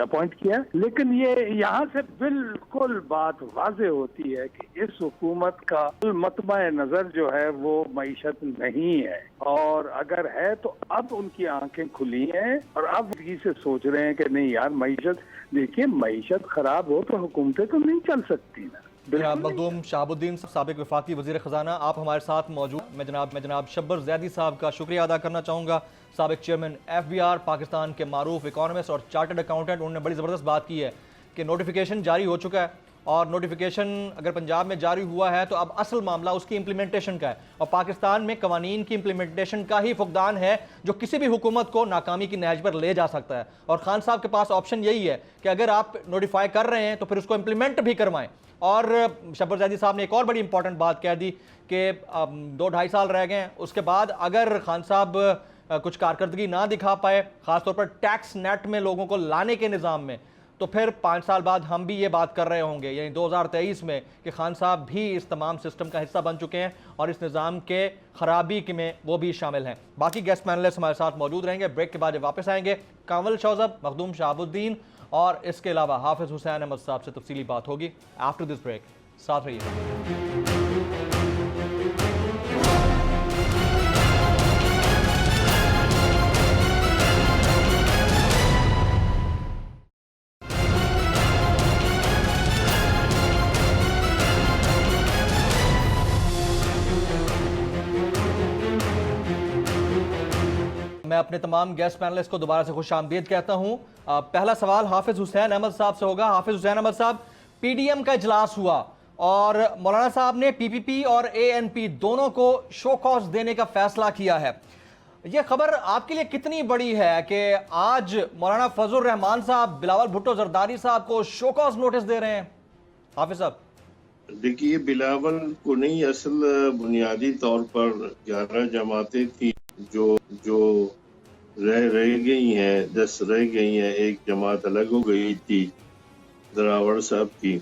अपॉइंट किया। लेकिन ये यहाँ से बिल्कुल बात वाज़ेह होती है कि इस हुकूमत का मतबा नजर जो है वो मईशत नहीं है, और अगर है तो अब उनकी आंखें खुली हैं और अब से सोच रहे हैं कि नहीं यार, मईशत, देखिए मईशत खराब हो तो हुकूमतें तो नहीं चल सकती ना। मखदूम शहाबुद्दीन साबिक वफाकी वज़ीर ख़जाना, आप हमारे साथ मौजूद। मैं जनाब शब्बर ज़ैदी साहब का शुक्रिया अदा करना चाहूँगा, साबिक चेयरमैन FBR, पाकिस्तान के मारूफ इकोनॉमिस्ट और चार्टर्ड अकाउंटेंट। उन्होंने बड़ी ज़बरदस्त बात की है कि नोटिफिकेशन जारी हो चुका है, और नोटिफिकेशन अगर पंजाब में जारी हुआ है तो अब असल मामला उसकी इम्प्लीमेंटेशन का है, और पाकिस्तान में कवानीन की इम्प्लीमेंटेशन का ही फुकदान है जो किसी भी हुकूमत को नाकामी की नहज पर ले जा सकता है। और खान साहब के पास ऑप्शन यही है कि अगर आप नोटिफाई कर रहे हैं तो फिर उसको इम्प्लीमेंट भी करवाएं। और शब्बर ज़ैदी साहब ने एक और बड़ी इंपॉर्टेंट बात कह दी कि 2-2.5 साल रह गए, उसके बाद अगर खान साहब कुछ कारकर्दगी ना दिखा पाए, ख़ासतौर पर टैक्स नेट में लोगों को लाने के निज़ाम में, तो फिर 5 साल बाद हम भी ये बात कर रहे होंगे, यानी 2023 में, कि खान साहब भी इस तमाम सिस्टम का हिस्सा बन चुके हैं और इस निज़ाम के ख़राबी में वो भी शामिल हैं। बाकी गेस्ट पैनलिस्ट हमारे साथ मौजूद रहेंगे। ब्रेक के बाद जब वापस आएंगे, कांवल शौज़ब, मखदूम शहाबुद्दीन और इसके अलावा हाफिज़ हुसैन अहमद साहब से तफसीली बात होगी। आफ्टर दिस ब्रेक साथ रहिए। मैं अपने तमाम गेस्ट पैनलिस्ट को दोबारा से खुश आमदीद कहता हूं। पहला सवाल हाफिज हुसैन अहमद साहब से होगा। हाफिज हुसैन अहमद साहब, पीडीएम का इजलास हुआ और मौलाना साहब ने पीपीपी और एएनपी दोनों को शो कॉज देने का फैसला किया है। यह खबर आपके लिए कितनी बड़ी है कि आज मौलाना फजल रहमान साहब बिलावल भुट्टो जरदारी साहब को शो कॉज नोटिस दे रहे हैं? हाफिज साहब, देखिए, बिलावल को नहीं, असल बुनियादी तौर पर 11 जमातें थी जो रह गई हैं, 10 रह गई हैं, एक जमात अलग हो गई थी दरावड़ साहब की।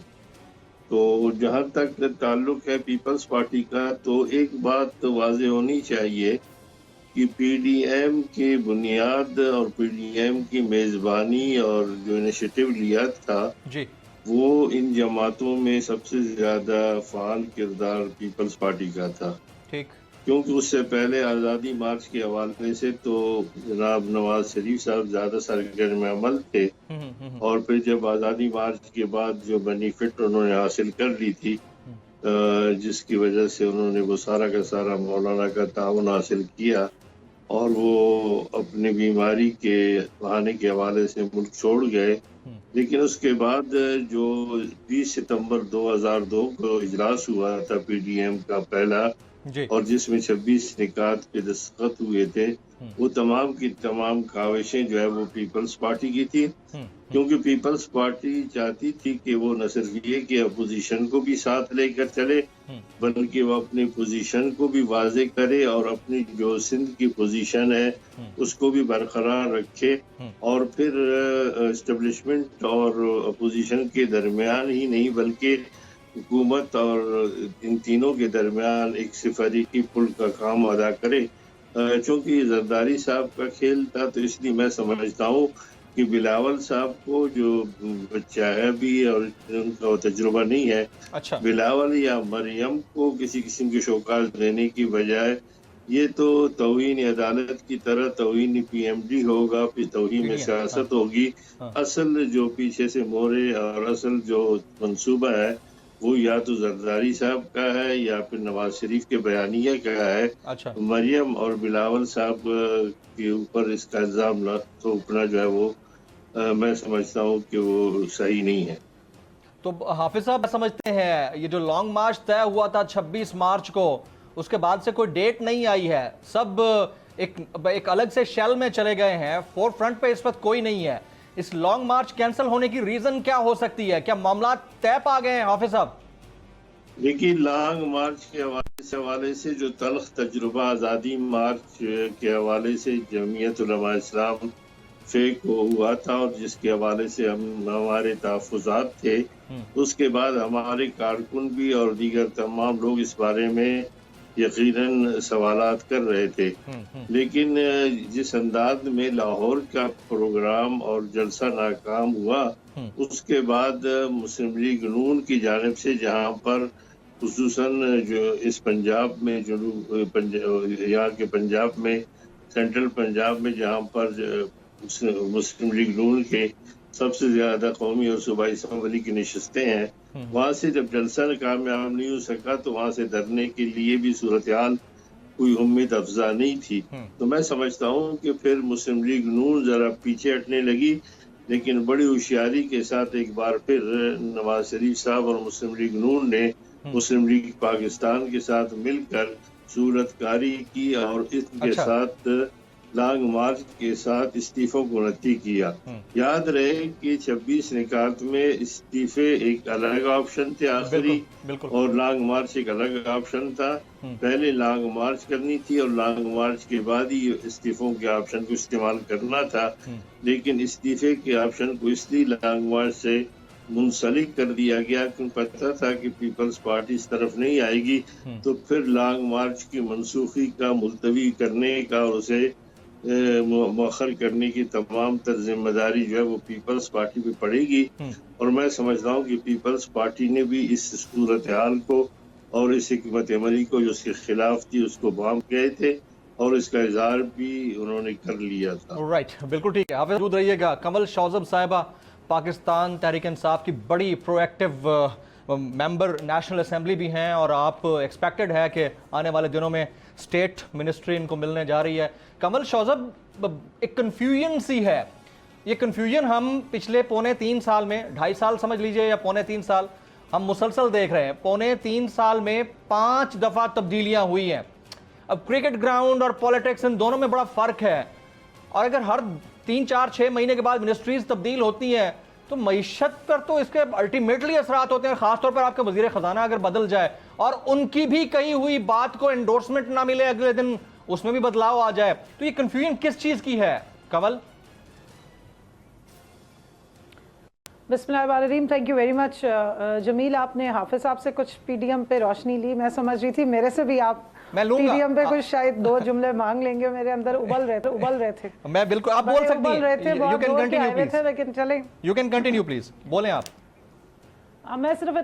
तो जहां तक ताल्लुक है पीपल्स पार्टी का, तो एक बात वाज़ेह होनी चाहिए कि पीडीएम की बुनियाद और पीडीएम की मेज़बानी और जो इनिशिएटिव लिया था जी, वो इन जमातों में सबसे ज्यादा फाल किरदार पीपल्स पार्टी का था। ठीक, क्योंकि उससे पहले आज़ादी मार्च के हवाले से तो जनाब नवाज शरीफ साहब ज्यादा सरगर्म अमल थे, और फिर जब आज़ादी मार्च के बाद जो बेनिफिट उन्होंने हासिल कर ली थी, जिसकी वजह से उन्होंने वो सारा का सारा मौलाना का ताउन हासिल किया और वो अपनी बीमारी के बहाने के हवाले से मुल्क छोड़ गए। लेकिन उसके बाद जो 20 सितंबर 2002 को इजलास हुआ था पीडीएम का पहला, और जिसमें 26 निकात पे दस्तखत हुए थे, वो तमाम की तमाम काविशें जो है वो पीपल्स पार्टी की थी। क्योंकि पीपल्स पार्टी चाहती थी कि वो न सिर्फ ये कि अपोजिशन को भी साथ लेकर चले, बल्कि वो अपनी पोजीशन को भी वाजे करे और अपनी जो सिंध की पोजीशन है उसको भी बरकरार रखे, और फिर एस्टेब्लिशमेंट और अपोजिशन के दरमियान ही नहीं बल्कि हुकूमत और इन तीनों के दरमियान एक सिफारिशी पुल का काम अदा करे। चूँकि जरदारी साहब का खेल था, तो इसलिए मैं समझता हूँ कि बिलावल साहब को जो बच्चा है भी और उनका तजुर्बा नहीं है, अच्छा, बिलावल या मरियम को किसी किस्म की शौकात देने की बजाय ये तो तौहीन अदालत की तरह तौहीन पीएमडी होगा, फिर तौहीन में सियासत होगी। असल जो पीछे से मोहरे और असल जो मंसूबा है वो या तो जरदारी साहब का है या फिर नवाज शरीफ के बयानिया का है। अच्छा, मरियम और बिलावल साहब के ऊपर इसका इल्जाम थोपना जो है वो मैं समझता हूँ कि वो सही नहीं है। तो हाफिज साहब समझते हैं ये जो लॉन्ग मार्च तय हुआ था 26 मार्च को, उसके बाद से कोई डेट नहीं आई है, सब एक अलग से शेल में चले गए हैं, फोर फ्रंट पे इस वक्त कोई नहीं है। इस लॉन्ग मार्च कैंसिल होने की रीजन क्या हो सकती है? क्या मामला तय पा गए हैं हाफिज साहब? देखिए, लॉन्ग मार्च के हवाले से जो तल्ख तजुर्बा आज़ादी मार्च के हवाले से जमीयत उलमा इस्लाम फेक हुआ था और जिसके हवाले से हमारे तहफ़्फ़ुज़ात थे, उसके बाद हमारे कारकुन भी और दीगर तमाम लोग इस बारे में यकीनन सवालात कर रहे थे। लेकिन जिस अंदाज में लाहौर का प्रोग्राम और जलसा नाकाम हुआ, उसके बाद मुस्लिम लीग नून की जानिब से जहाँ पर खुसूसन जो इस पंजाब में यहाँ के पंजाब में सेंट्रल पंजाब में जहाँ पर मुस्लिम लीग नून के सबसे ज्यादा कौमी और सूबाई असम्बली की नशस्तें हैं, वहाँ से जब जलसा कामयाब नहीं हो सका तो वहाँ से धरने के लिए भी सूरत हाल कोई उम्मीद अफजा नहीं थी। तो मैं समझता हूँ कि फिर मुस्लिम लीग नून जरा पीछे हटने लगी, लेकिन बड़ी होशियारी के साथ एक बार फिर नवाज शरीफ साहब और मुस्लिम लीग नून ने मुस्लिम लीग पाकिस्तान के साथ मिलकर सूरतकारी की और इसके साथ लॉन्ग मार्च के साथ इस्तीफों को नती किया। याद रहे कि 26 निकात में इस्तीफे एक अलग ऑप्शन थे आखिरी, और लॉन्ग मार्च एक अलग ऑप्शन था। पहले लॉन्ग मार्च करनी थी और लॉन्ग मार्च के बाद ही इस्तीफों के ऑप्शन को इस्तेमाल करना था, लेकिन इस्तीफे के ऑप्शन को इसलिए लॉन्ग मार्च से मुंसलिक कर दिया गया क्योंकि पता था कि पीपल्स पार्टी इस तरफ नहीं आएगी। तो फिर लॉन्ग मार्च की मनसूखी का मुलतवी करने का और उसे मौखर करने की तमाम तर जिम्मेदारी जो है वो पीपल्स पार्टी पे पड़ेगी। और मैं समझता हूँ कि पीपल्स पार्टी ने भी इस सूरत हाल को और इस हिकमत अमली को जो उसके खिलाफ थी उसको बाम गए थे और इसका इजहार भी उन्होंने कर लिया था। राइट, बिल्कुल ठीक है। आप मौजूद रहिएगा। कमल शौजब साहिबा, पाकिस्तान तहरीक इंसाफ की बड़ी प्रोएक्टिव मेंबर नेशनल असेंबली भी हैं और आप एक्सपेक्टेड है कि आने वाले दिनों में स्टेट मिनिस्ट्री इनको मिलने जा रही है। कमल शौजब, एक कन्फ्यूजन सी है, ये कन्फ्यूजन हम पिछले 2.25 साल में, 2.5 साल समझ लीजिए या 3.25 साल, हम मुसलसल देख रहे हैं। 3.25 साल में 5 दफ़ा तब्दीलियां हुई हैं। अब क्रिकेट ग्राउंड और पॉलिटिक्स, इन दोनों में बड़ा फ़र्क है, और अगर हर 3, 4, 6 महीने के बाद मिनिस्ट्रीज तब्दील होती हैं तो मईशत पर तो इसके अल्टीमेटली असरात होते हैं, खासतौर पर आपका वजीर खजाना अगर बदल जाए और उनकी भी कही हुई बात को एंडोर्समेंट ना मिले अगले दिन, उसमें भी बदलाव आ जाए, तो ये कंफ्यूजन किस चीज की है कमल? बिस्मिल्लाहिर्रहमानिर्रहीम, thank you very much Jameel. आपने हाफिज साहब से कुछ पीडीएम पे रोशनी ली, मैं समझ रही थी मेरे से भी आप पीडीएम पे कुछ शायद 2 जुमले मांग लेंगे, मेरे अंदर उबल रहे थे। मैं बिल्कुल, आप बोल सकती हैं, यू कैन कंटिन्यू प्लीज, लेकिन चलें, यू कैन कंटिन्यू प्लीज, बोलें आप। मैं सिर्फ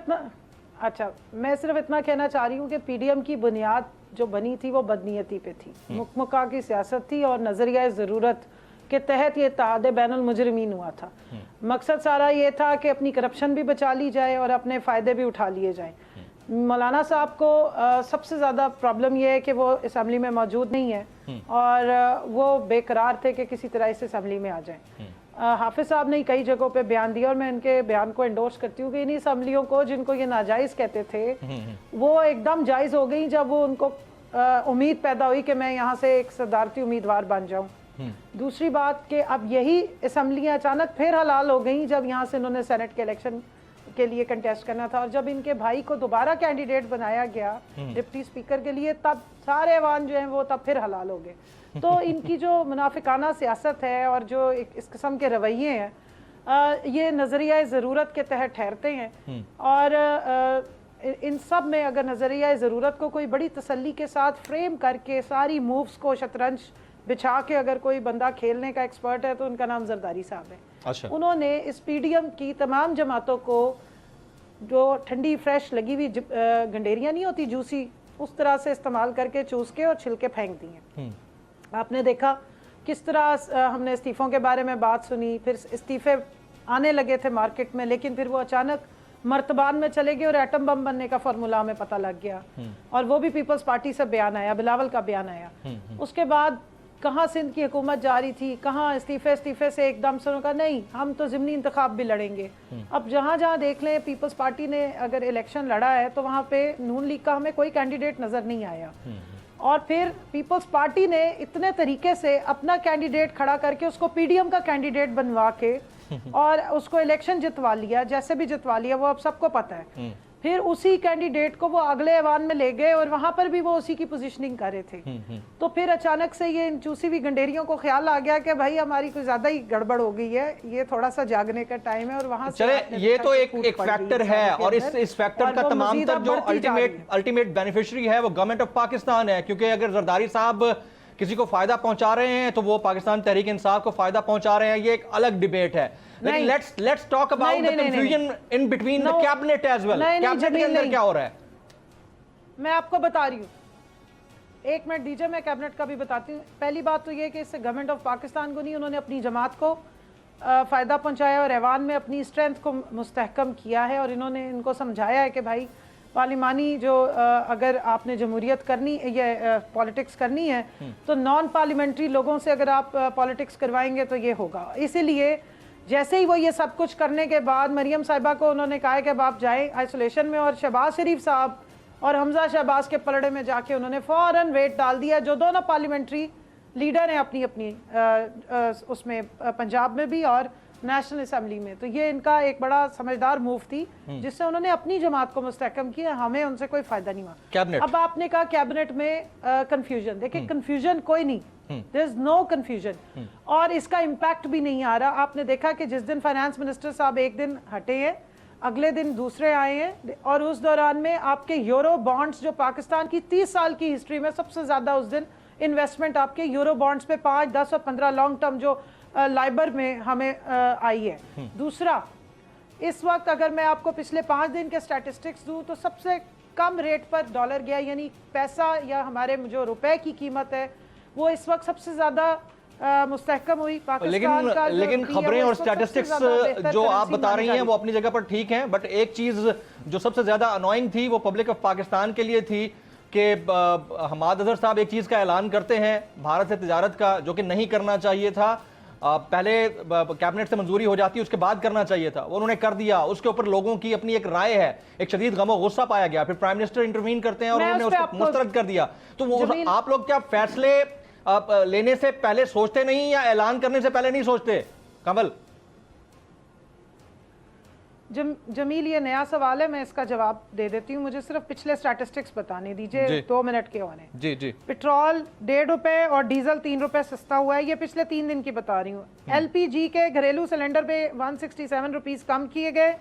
इतना कहना चाह रही हूँ कि पीडीएम की बुनियाद जो बनी थी वो बदनीयती पे थी, मुकमुका की सियासत थी और नजरिया ज़रूरत के तहत ये इत्तेहाद बैनुल मुजरिमीन हुआ था। मकसद सारा ये था कि अपनी करप्शन भी बचा ली जाए और अपने फ़ायदे भी उठा लिए जाएं। मौलाना साहब को सबसे ज़्यादा प्रॉब्लम यह है कि वो असम्बली में मौजूद नहीं है और वो बेकरार थे कि किसी तरह इस असम्बली में आ जाएं। हाफिज साहब ने कई जगहों पे बयान दिया और मैं इनके बयान को एंडोर्स करती हूँ कि इन्हीं असम्बलियों को जिनको ये नाजायज़ कहते थे वो एकदम जायज़ हो गई जब वो उनको उम्मीद पैदा हुई कि मैं यहाँ से एक सदारती उम्मीदवार बन जाऊँ। दूसरी बात कि अब यही असम्बलियाँ अचानक फिर हलाल हो गई जब यहाँ से इन्होंने सेनेट के इलेक्शन के लिए कंटेस्ट करना था और जब इनके भाई को दोबारा कैंडिडेट बनाया गया डिप्टी स्पीकर के लिए, तब सारे ऐवान जो हैं वो तब फिर हलाल हो गए। तो इनकी जो मुनाफिकाना सियासत है और जो इस किस्म के रवैये हैं ये नज़रिया ज़रूरत के तहत ठहरते हैं और इन सब में अगर नज़रिया ज़रूरत को कोई बड़ी तसल्ली के साथ फ्रेम करके सारी मूव्स को शतरंज बिछा के अगर कोई बंदा खेलने का एक्सपर्ट है तो उनका नाम जरदारी साहब है। अच्छा। उन्होंने इस पीडीएम की तमाम जमातों को जो ठंडी फ्रेश लगी हुई गंडेरियां नहीं होती जूसी, उस तरह से इस्तेमाल करके चूस के और छिलके फेंक दिए। आपने देखा किस तरह हमने इस्तीफों के बारे में बात सुनी, फिर इस्तीफे आने लगे थे मार्केट में, लेकिन फिर वो अचानक मर्तबान में चले गए और एटम बम बनने का फॉर्मूला हमें पता लग गया और वो भी पीपल्स पार्टी से बयान आया, बिलावल का बयान आया। उसके बाद कहाँ सिंध की हुकूमत जारी थी, कहाँ इस्तीफे से एकदम से उन्होंने कहा नहीं हम तो ज़िमनी इंतखाब भी लड़ेंगे। अब जहाँ जहाँ देख लें पीपल्स पार्टी ने अगर इलेक्शन लड़ा है तो वहाँ पे नून लीग का हमें कोई कैंडिडेट नज़र नहीं आया और फिर पीपल्स पार्टी ने इतने तरीके से अपना कैंडिडेट खड़ा करके उसको पीडीएम का कैंडिडेट बनवा के और उसको इलेक्शन जितवा लिया, जैसे भी जितवा लिया वो अब सबको पता है। फिर उसी कैंडिडेट को वो अगले ऐवान में ले गए और वहां पर भी वो उसी की पोजीशनिंग कर रहे थे। तो फिर अचानक से ये चूसी हुई गंडेरियों को ख्याल आ गया कि भाई हमारी कुछ ज्यादा ही गड़बड़ हो गई है, ये थोड़ा सा जागने का टाइम है और वहां से चले ये तो एक फैक्टर है और इस फैक्टर का तमाम तर जो अल्टीमेट बेनिफिशियरी है वो गवर्नमेंट ऑफ पाकिस्तान है, क्योंकि अगर जरदारी साहब किसी को फायदा पहुंचा रहे हैं तो वो पाकिस्तान तहरीक इंसाफ को फायदा पहुंचा रहे हैं, ये एक अलग डिबेट है। लेकिन let's talk about the confusion in between the cabinet as well. Cabinet के अंदर क्या हो रहा है मैं आपको बता रही हूँ, एक मिनट दीजिए, मैं कैबिनेट का भी बताती हूँ। पहली बात तो ये कि इससे गवर्नमेंट ऑफ पाकिस्तान को नहीं, उन्होंने अपनी जमात को फ़ायदा पहुंचाया और ऐवान में अपनी स्ट्रेंथ को मुस्तहकम किया है और इन्होंने इनको समझाया है कि भाई पार्लिमानी जो अगर आपने जमहूरियत करनी या पॉलिटिक्स करनी है तो नॉन पार्लियामेंट्री लोगों से अगर आप पॉलिटिक्स करवाएंगे तो ये होगा। इसीलिए जैसे ही वो ये सब कुछ करने के बाद मरियम साहिबा को उन्होंने कहा है कि अब आप जाएं आइसोलेशन में और शहबाज शरीफ साहब और हमजा शहबाज के पलड़े में जाके उन्होंने फौरन वेट डाल दिया, जो दोनों पार्लियामेंट्री लीडर हैं अपनी अपनी उसमें पंजाब में भी और नेशनल असेंबली में। तो ये इनका एक बड़ा समझदार मूव थी जिससे उन्होंने अपनी जमात को मुस्तहकम किया, हमें उनसे कोई फायदा नहीं हुआ। अब आपने कहा कैबिनेट में कंफ्यूजन, देखिए कंफ्यूजन कोई नहीं, देयर इज नो कंफ्यूजन और इसका इम्पैक्ट भी नहीं आ रहा। आपने देखा कि जिस दिन फाइनेंस मिनिस्टर साहब एक दिन हटे हैं, अगले दिन दूसरे आए हैं और उस दौरान में आपके यूरो बॉन्ड्स जो पाकिस्तान की 30 साल की हिस्ट्री में सबसे ज्यादा उस दिन इन्वेस्टमेंट आपके यूरो बॉन्ड्स पे 5, 10 और 15 लॉन्ग टर्म जो लाइबर में हमें आई है। दूसरा, इस वक्त अगर मैं आपको पिछले 5 दिन के स्टैटिस्टिक्स दूं तो सबसे कम रेट पर डॉलर गया, यानी पैसा या हमारे जो रुपए की कीमत है वो इस वक्त सबसे ज़्यादा मुस्तहकम हुई। लेकिन खबरें और स्टैटिस्टिक्स जो आप बता रही हैं वो अपनी जगह पर ठीक हैं, बट एक चीज जो सबसे ज्यादा अनोइंग थी वो पब्लिक ऑफ पाकिस्तान के लिए थी कि हमाद अजहर साहब एक चीज का ऐलान करते हैं भारत से तिजारत का, जो कि नहीं करना चाहिए था। पहले कैबिनेट से मंजूरी हो जाती, उसके बाद करना चाहिए था, वो उन्होंने कर दिया। उसके ऊपर लोगों की अपनी एक राय है, एक शदीद गम और गुस्सा पाया गया, फिर प्राइम मिनिस्टर इंटरवीन करते हैं और उन्होंने उसको मुस्तरद कर दिया। तो वो आप लोग क्या फैसले लेने से पहले सोचते नहीं या ऐलान करने से पहले नहीं सोचते? कमल। जमील, ये नया सवाल है, मैं इसका जवाब दे देती हूँ। मुझे सिर्फ पिछले स्टैटिस्टिक्स बताने दीजिए, 2 मिनट के होने। जी जी। पेट्रोल 1.5 रुपए और डीजल 3 रुपए सस्ता हुआ है, ये पिछले 3 दिन की बता रही हूँ। LPG के घरेलू सिलेंडर पे 167 रुपीज कम किए गए।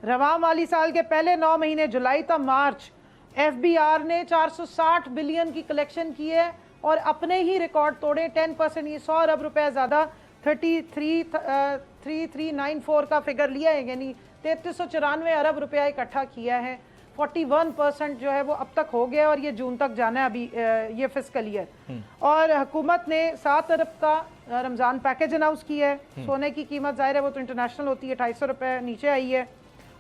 रवां माली साल के पहले 9 महीने जुलाई तक मार्च FBR ने 460 बिलियन की कलेक्शन की है और अपने ही रिकॉर्ड तोड़े 10%, ये 100 अरब रुपए ज्यादा 3394 का फिगर लिया है, यानी 3394 अरब रुपया इकट्ठा किया है। 41% जो है वो अब तक हो गया और ये जून तक जाना है अभी ये फिस्कल ईयर। और हुकूमत ने 7 अरब का रमजान पैकेज अनाउंस किया है। सोने की कीमत जाहिर है वो तो इंटरनेशनल होती है, 250 रुपये नीचे आई है।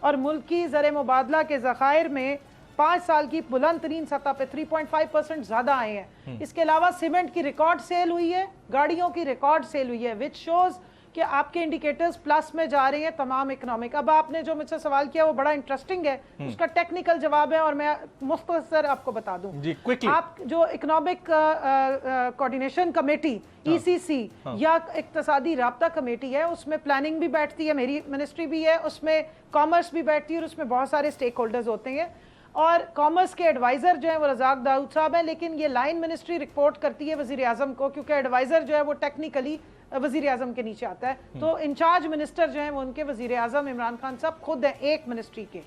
और मुल्क की ज़र मुबादला के ज़खायर में 5 साल की बुलंद तरीन सतह पे 3.5% ज्यादा आए हैं। इसके अलावा सीमेंट की रिकॉर्ड सेल हुई है, गाड़ियों की रिकॉर्ड सेल हुई है, विच शोज कि आपके इंडिकेटर्स प्लस में जा रहे हैं तमाम इकोनॉमिक। अब आपने जो मुझसे सवाल किया वो बड़ा इंटरेस्टिंग है, उसका टेक्निकल जवाब है और मैं मुख्तसर आपको बता दूं। जी, क्विकली। आप जो इकोनॉमिक कोऑर्डिनेशन कमेटी ECC या इक्तसादी राब्ता कमेटी है, उसमें प्लानिंग भी बैठती है, मेरी मिनिस्ट्री भी है, उसमें कॉमर्स भी बैठती है और उसमें बहुत सारे स्टेक होल्डर्स होते हैं। और कॉमर्स के एडवाइजर जो है वो रजाक दाऊद साहब हैं, लेकिन ये लाइन मिनिस्ट्री रिपोर्ट करती है वजीर आजम को, क्योंकि एडवाइजर जो है वो टेक्निकली वजीर आजम के नीचे आता है। तो इंचार्ज मिनिस्टर जो है वो उनके वजीर आजम इमरान खान साहब खुद है एक मिनिस्ट्री के।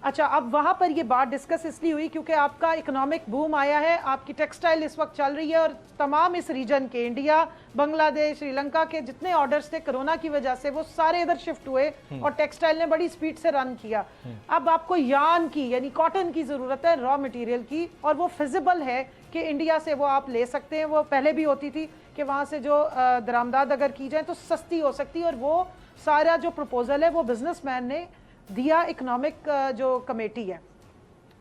अच्छा, अब वहां पर ये बात डिस्कस इसलिए हुई क्योंकि आपका इकोनॉमिक बूम आया है, आपकी टेक्सटाइल इस वक्त चल रही है और तमाम इस रीजन के, इंडिया, बांग्लादेश, श्रीलंका के जितने ऑर्डर्स थे कोरोना की वजह से वो सारे इधर शिफ्ट हुए और टेक्सटाइल ने बड़ी स्पीड से रन किया। अब आपको यार्न की यानी कॉटन की जरूरत है, रॉ मटेरियल की, और वो फिजिबल है कि इंडिया से वो आप ले सकते हैं। वो पहले भी होती थी कि वहां से जो दरामदाद अगर की जाए तो सस्ती हो सकती है, और वो सारा जो प्रपोजल है वो बिजनेसमैन ने दिया इकोनॉमिक जो कमेटी है।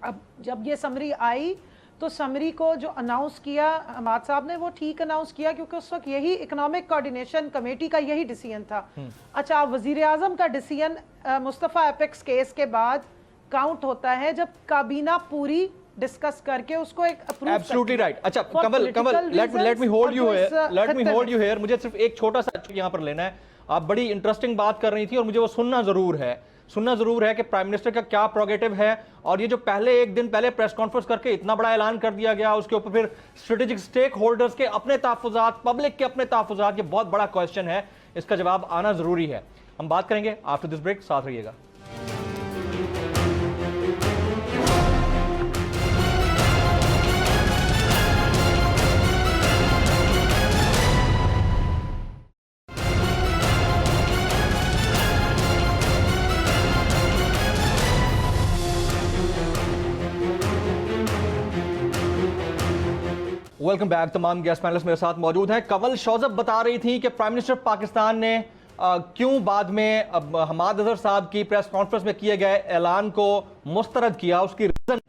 अब जब ये समरी आई तो समरी को जो अनाउंस किया हमाद साहब ने वो ठीक अनाउंस किया, क्योंकि उस वक्त यही इकोनॉमिक कोऑर्डिनेशन कमेटी का यही डिसीजन था। अच्छा, अब वजीर आजम का डिसीजन मुस्तफ़ा एपेक्स केस के बाद काउंट होता है जब काबीना पूरी डिस्कस करके उसको एक अप्रूव। Absolutely right. अच्छा Kamal, let me hold you here. मुझे सिर्फ एक छोटा सा यहाँ पर लेना है। आप बड़ी इंटरेस्टिंग बात कर रही थी और मुझे वो सुनना जरूर है कि प्राइम मिनिस्टर का क्या प्रोगेटिव है। और ये जो एक दिन पहले प्रेस कॉन्फ्रेंस करके इतना बड़ा ऐलान कर दिया गया, उसके ऊपर फिर स्ट्रेटेजिक स्टेक होल्डर्स के अपने तहफुजात, पब्लिक के अपने तहफुजात, ये बहुत बड़ा क्वेश्चन है, इसका जवाब आना जरूरी है। हम बात करेंगे आफ्टर दिस ब्रेक, साथ रहिएगा। Welcome back. तमाम गेस्ट पैनलिस्ट मेरे साथ मौजूद हैं। कंवल शौजब बता रही थी कि प्राइम मिनिस्टर पाकिस्तान ने क्यों बाद में हमाद अजहर साहब की प्रेस कॉन्फ्रेंस में किए गए ऐलान को मुस्तरद किया, उसकी रीजन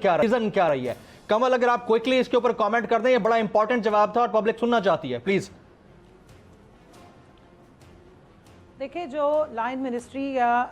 क्या रही है। कंवल, अगर आप क्विकली इसके ऊपर कमेंट कर दें, ये बड़ा इंपॉर्टेंट जवाब था और पब्लिक सुनना चाहती है, प्लीज। देखिए, जो लाइन मिनिस्ट्री या